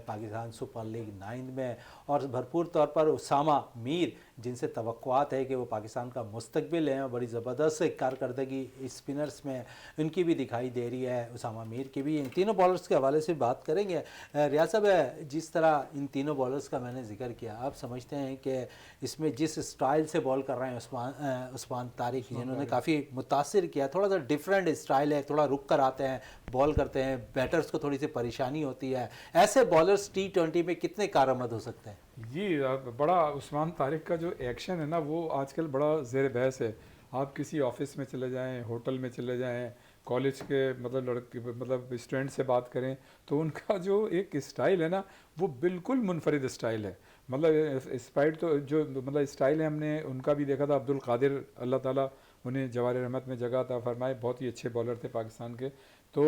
पाकिस्तान सुपर लीग 9 में, और भरपूर तौर पर उसामा मीर, जिनसे तवक्कुआत है कि वो पाकिस्तान का मुस्तकबिल है, बड़ी ज़बरदस्त कारकर्दगी स्पिनर्स में उनकी भी दिखाई दे रही है, उसामा मीर की भी। इन तीनों बॉलर्स के हवाले से बात करेंगे। रियाज साहब, जिस तरह इन तीनों बॉलर्स का मैंने जिक्र किया, आप समझते हैं कि इसमें जिस स्टाइल से बॉल कर रहे हैं उस्मान तारिक, जिन्होंने काफ़ी मुतासिर किया, थोड़ा सा डिफरेंट स्टाइल है, थोड़ा रुक कर आते हैं, बॉल करते हैं, बैटर्स को थोड़ी सी परेशानी होती है, ऐसे बॉलर्स T20 में कितने कारआमद हो सकते हैं? जी, बड़ा उस्मान तारिक का जो एक्शन है ना, वो आजकल बड़ा ज़ेर बहस है। आप किसी ऑफिस में चले जाएं, होटल में चले जाएं, कॉलेज के मतलब लड़के मतलब स्टूडेंट से बात करें, तो उनका जो एक स्टाइल है ना, वो बिल्कुल मुनफरिद स्टाइल है। मतलब स्पाइट तो जो मतलब स्टाइल है, हमने उनका भी देखा था। अब्दुल कादिर, अल्लाह ताला उन्हें जवार रहमत में जगह था फरमाए, बहुत ही अच्छे बॉलर थे पाकिस्तान के। तो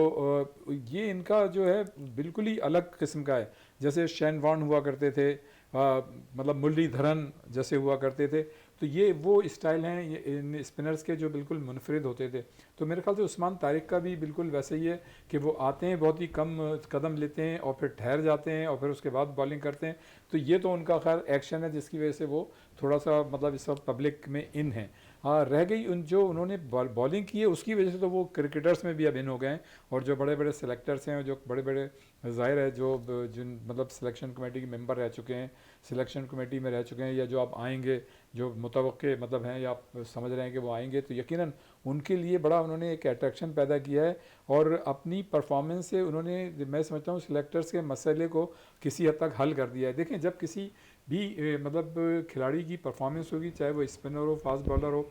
ये इनका जो है बिल्कुल ही अलग किस्म का है। जैसे शैन वॉर्न हुआ करते थे, मतलब मुरलीधरन जैसे हुआ करते थे, तो ये वो स्टाइल हैं ये इन स्पिनर्स के जो बिल्कुल मुनफरिद होते थे। तो मेरे ख्याल से उस्मान तारिक का भी बिल्कुल वैसे ही है कि वो आते हैं, बहुत ही कम कदम लेते हैं और फिर ठहर जाते हैं और फिर उसके बाद बॉलिंग करते हैं। तो ये तो उनका खैर एक्शन है जिसकी वजह से वो थोड़ा सा मतलब इस वक्त पब्लिक में इन है। हाँ, रह गई उन जो उन्होंने बॉलिंग की है उसकी वजह से, तो वो क्रिकेटर्स में भी अब इन हो गए हैं। और जो बड़े बड़े सेलेक्टर्स हैं, जो बड़े बड़े ज़ाहिर है जो जिन मतलब सिलेक्शन कमेटी के मेंबर रह चुके हैं, सिलेक्शन कमेटी में रह चुके हैं, या जो आप आएंगे जो मुतवक्के मतलब हैं या आप समझ रहे हैं कि वो आएंगे, तो यकीनन उनके लिए बड़ा उन्होंने एक अट्रैक्शन पैदा किया है और अपनी परफॉर्मेंस से उन्होंने, मैं समझता हूँ, सिलेक्टर्स के मसले को किसी हद तक हल कर दिया है। देखें, जब किसी भी मतलब खिलाड़ी की परफॉर्मेंस होगी, चाहे वो स्पिनर हो, फास्ट बॉलर हो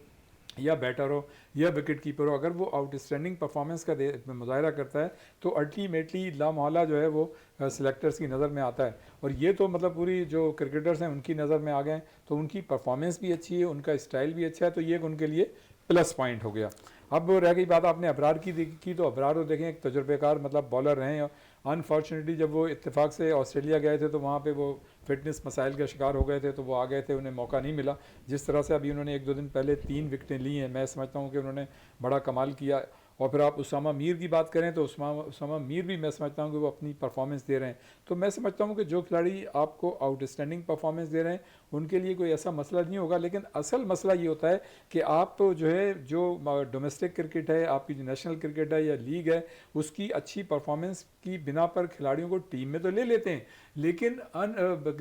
या बैटर हो या विकेट कीपर हो, अगर वो आउटस्टैंडिंग परफॉर्मेंस का मुजाहरा करता है तो अल्टीमेटली लामहला जो है वो सिलेक्टर्स की नज़र में आता है। और ये तो मतलब पूरी जो क्रिकेटर्स हैं उनकी नज़र में आ गए, तो उनकी परफॉर्मेंस भी अच्छी है, उनका स्टाइल भी अच्छा है, तो ये उनके लिए प्लस पॉइंट हो गया। अब रह गई बात आपने अबरार की तो अबरार तो देखें एक तजुर्बेकार मतलब बॉलर रहे हैं। अनफॉर्चुनेटली जब वो इत्तेफाक से ऑस्ट्रेलिया गए थे तो वहाँ पे वो फिटनेस मसाइल का शिकार हो गए थे, तो वो आ गए थे, उन्हें मौका नहीं मिला। जिस तरह से अभी उन्होंने 1-2 दिन पहले 3 विकेटें ली हैं, मैं समझता हूँ कि उन्होंने बड़ा कमाल किया। और फिर आप उसामा मीर की बात करें तो उसामा मीर भी मैं समझता हूँ कि वो अपनी परफॉर्मेंस दे रहे हैं। तो मैं समझता हूँ कि जो खिलाड़ी आपको आउटस्टैंडिंग परफॉर्मेंस दे रहे हैं उनके लिए कोई ऐसा मसला नहीं होगा, लेकिन असल मसला ये होता है कि आप जो है जो डोमेस्टिक क्रिकेट है, आपकी जो नेशनल क्रिकेट है या लीग है, उसकी अच्छी परफॉर्मेंस की बिना पर खिलाड़ियों को टीम में तो ले लेते हैं, लेकिन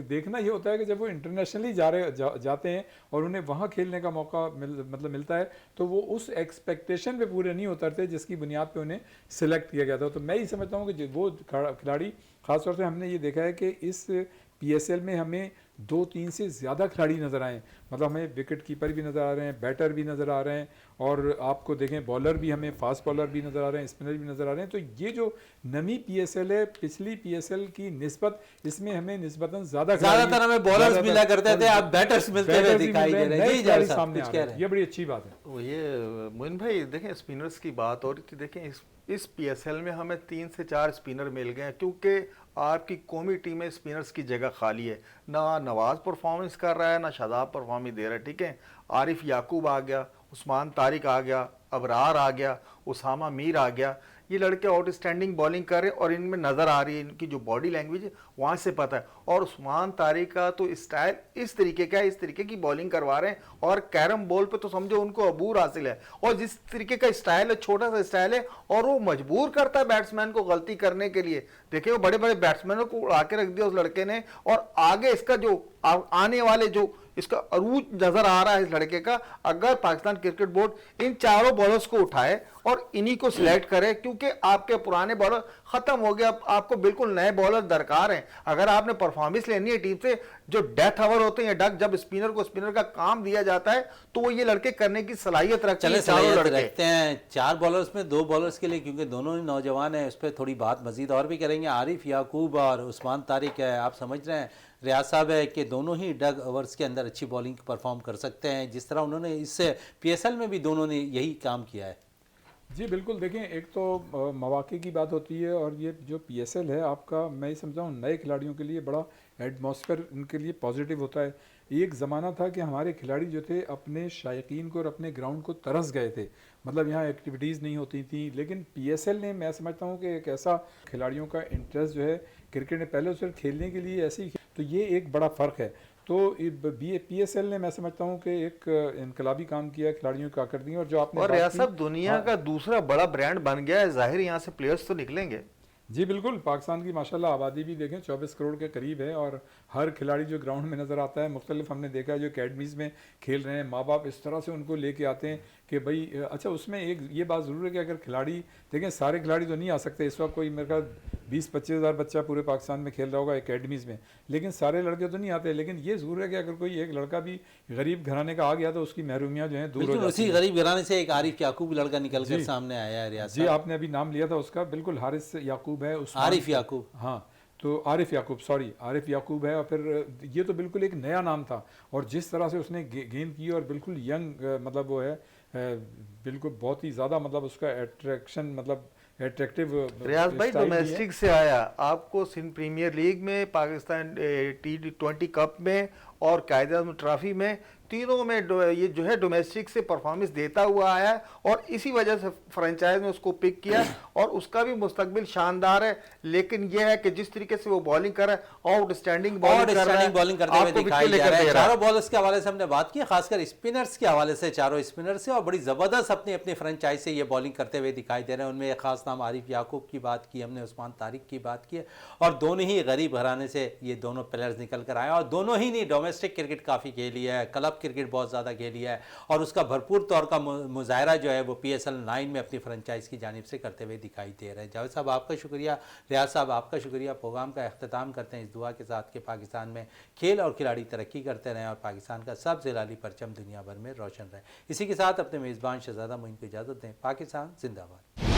देखना ये होता है कि जब वो इंटरनेशनली जाते हैं और उन्हें वहाँ खेलने का मौका मिलता है तो वो उस एक्सपेक्टेशन पे पूरे नहीं उतरते जिसकी बुनियाद पे उन्हें सिलेक्ट किया गया था। तो मैं ही समझता हूँ कि वो खिलाड़ी, ख़ासतौर से हमने ये देखा है कि इस PSL में हमें 2-3 से ज़्यादा खिलाड़ी नज़र आए, मतलब हमें विकेट कीपर भी नज़र आ रहे हैं, बैटर भी नज़र आ रहे हैं, और आपको देखें बॉलर भी, हमें फास्ट बॉलर भी नज़र आ रहे हैं, स्पिनर भी नज़र आ रहे हैं। तो ये जो नई PSL है पिछली PSL की निस्बत, इसमें हमें निस्बतन ज़्यादातर हमें बॉलर्स मिला करते थे, अब बैटर्स मिलते हुए दिखाई दे रहे हैं, सामने आ रहे हैं। ये बड़ी अच्छी बात है। ये मोइन भाई देखें, स्पिनर्स की बात हो रही थी, देखें इस PSL में हमें 3 से 4 स्पिनर मिल गए हैं, क्योंकि आपकी कौमी टीम में स्पिनर्स की जगह खाली है। ना नवाज परफॉर्मेंस कर रहा है, ना शादाब परफॉर्मेंस दे रहा है, ठीक है। आरिफ याकूब आ गया, उस्मान तारिक आ गया, अबरार आ गया, उसामा मीर आ गया। ये लड़के आउटस्टैंडिंग बॉलिंग कर रहे हैं और इनमें नज़र आ रही है इनकी जो बॉडी लैंग्वेज है, वहाँ से पता है। और उस्मान तारिक का तो स्टाइल इस तरीके का है, इस तरीके की बॉलिंग करवा रहे हैं, और कैरम बॉल पे तो समझो उनको अबूर हासिल है। और जिस तरीके का स्टाइल है, छोटा सा स्टाइल है, और वो मजबूर करता है बैट्समैन को गलती करने के लिए। देखिए वो बड़े बड़े बैट्समैनों को उड़ा के रख दिया उस लड़के ने, और आगे इसका जो आने वाले जो इसका अरूज नजर आ रहा है इस लड़के का। अगर पाकिस्तान क्रिकेट बोर्ड इन चारों बॉलर्स को उठाए और इन्हीं को सिलेक्ट करे, क्योंकि आपके पुराने बॉलर खत्म हो गए, अब आपको बिल्कुल नए बॉलर दरकार हैं। अगर आपने परफॉर्मेंस लेनी है टीम से, जो डेथ ओवर होते हैं, जब स्पिनर को स्पिनर का काम दिया जाता है, तो वो ये लड़के करने की सलाहियत रखते हैं। रखते हैं 4 बॉलर्स में 2 बॉलर्स के लिए, क्योंकि दोनों ही नौजवान हैं, उस पर थोड़ी बात मजीद और भी करेंगे। आरिफ याकूब और उस्मान तारिक है, आप समझ रहे हैं रियाज साहब है कि दोनों ही डग ओवर्स के अंदर अच्छी बॉलिंग परफॉर्म कर सकते हैं, जिस तरह उन्होंने इससे PSL में भी दोनों ने यही काम किया है। जी बिल्कुल, देखें एक तो मौके की बात होती है, और ये जो PSL है आपका, मैं ये समझता हूँ नए खिलाड़ियों के लिए बड़ा एटमॉस्फेयर उनके लिए पॉजिटिव होता है। एक ज़माना था कि हमारे खिलाड़ी जो थे अपने शायकीन को और अपने ग्राउंड को तरस गए थे, मतलब यहाँ एक्टिविटीज़ नहीं होती थी, लेकिन PSL ने, मैं समझता हूँ कि एक ऐसा खिलाड़ियों का इंटरेस्ट जो है क्रिकेट में, पहले सिर्फ खेलने के लिए ऐसे ही, तो ये एक बड़ा फ़र्क है। तो PSL ने, मैं समझता हूँ कि एक इनकलाबी काम किया खिलाड़ियों का कर दिया। और जो आपने, और रियासत दुनिया का दूसरा बड़ा ब्रांड बन गया है, जाहिर यहाँ से प्लेयर्स तो निकलेंगे। जी बिल्कुल, पाकिस्तान की माशाल्लाह आबादी भी देखें 24 करोड़ के करीब है, और हर खिलाड़ी जो ग्राउंड में नज़र आता है, मुख्तलिफ हमने देखा है जो अकेडमीज़ में खेल रहे हैं, माँ बाप इस तरह से उनको लेके आते हैं कि भाई अच्छा। उसमें एक ये बात ज़रूर है कि अगर खिलाड़ी देखें, सारे खिलाड़ी तो नहीं आ सकते इस वक्त, कोई मेरे ख्याल 20-25 हज़ार बच्चा पूरे पाकिस्तान में खेल रहा होगा अकेडमीज़ में, लेकिन सारे लड़के तो नहीं आते। लेकिन ये ज़रूर है कि अगर कोई एक लड़का भी गरीब घराने का आ गया तो उसकी महरूमियाँ जो हैं दूर हो जाती हैं। उसी गरीब घराने से एक आरिफ याकूब लड़का निकल कर सामने आया है रियाज जी, आपने अभी नाम लिया था उसका, बिल्कुल हारिस याकूब है, आरिफ याकूब, हाँ, तो आरिफ याकूब, सॉरी आरिफ याकूब है। और फिर ये तो बिल्कुल एक नया नाम था, और जिस तरह से उसने गेंद की, और बिल्कुल यंग मतलब वो है बिल्कुल बहुत ही ज़्यादा, मतलब उसका अट्रैक्शन, मतलब एट्रैक्टिव। रियाज भाई डोमेस्टिक से आया, आपको सिंध प्रीमियर लीग में, पाकिस्तान T20 कप में, और कायदे-ए-आज़म ट्रॉफी में, तीनों में ये जो है डोमेस्टिक से परफॉर्मेंस देता हुआ आया है, और इसी वजह से फ्रेंचाइज ने उसको पिक किया, और उसका भी मुस्तकबिल शानदार है। लेकिन यह है कि जिस तरीके से वो बॉलिंग कर रहा है, आउटस्टैंडिंग बॉलिंग करते हुए दिखाई दे रहा है। चारों बॉलर्स के हवाले से हमने बात की, खासकर स्पिनर्स के हवाले से, चारों स्पिनर से, और बड़ी ज़बरदस्त अपनी अपनी फ्रेंचाइज से ये बॉलिंग करते हुए दिखाई दे रहे हैं। उनमें एक खास नाम आरिफ याकूब की बात की हमने, उस्मान तारिक की बात की, और दोनों ही गरीब घराने से ये दोनों प्लेयर्स निकल कर आए, और दोनों ही ने डोमेस्टिक क्रिकेट काफ़ी खेली है, क्लब क्रिकेट बहुत ज़्यादा खेली है और उसका भरपूर तौर का मुजाहरा जो है वो PSL 9 में अपनी फ्रेंचाइज की जानिब से करते हुए दिखाई दे रहे हैं। जावेद साहब आपका शुक्रिया, रियाज साहब आपका शुक्रिया। प्रोग्राम का अख्ताम करते हैं इस दुआ के साथ कि पाकिस्तान में खेल और खिलाड़ी तरक्की करते रहें और पाकिस्तान का सब जिलाली परचम दुनिया भर में रोशन रहे। इसी के साथ अपने मेज़बान शहजादा मोइन को इजाज़त दें। पाकिस्तान जिंदाबाद।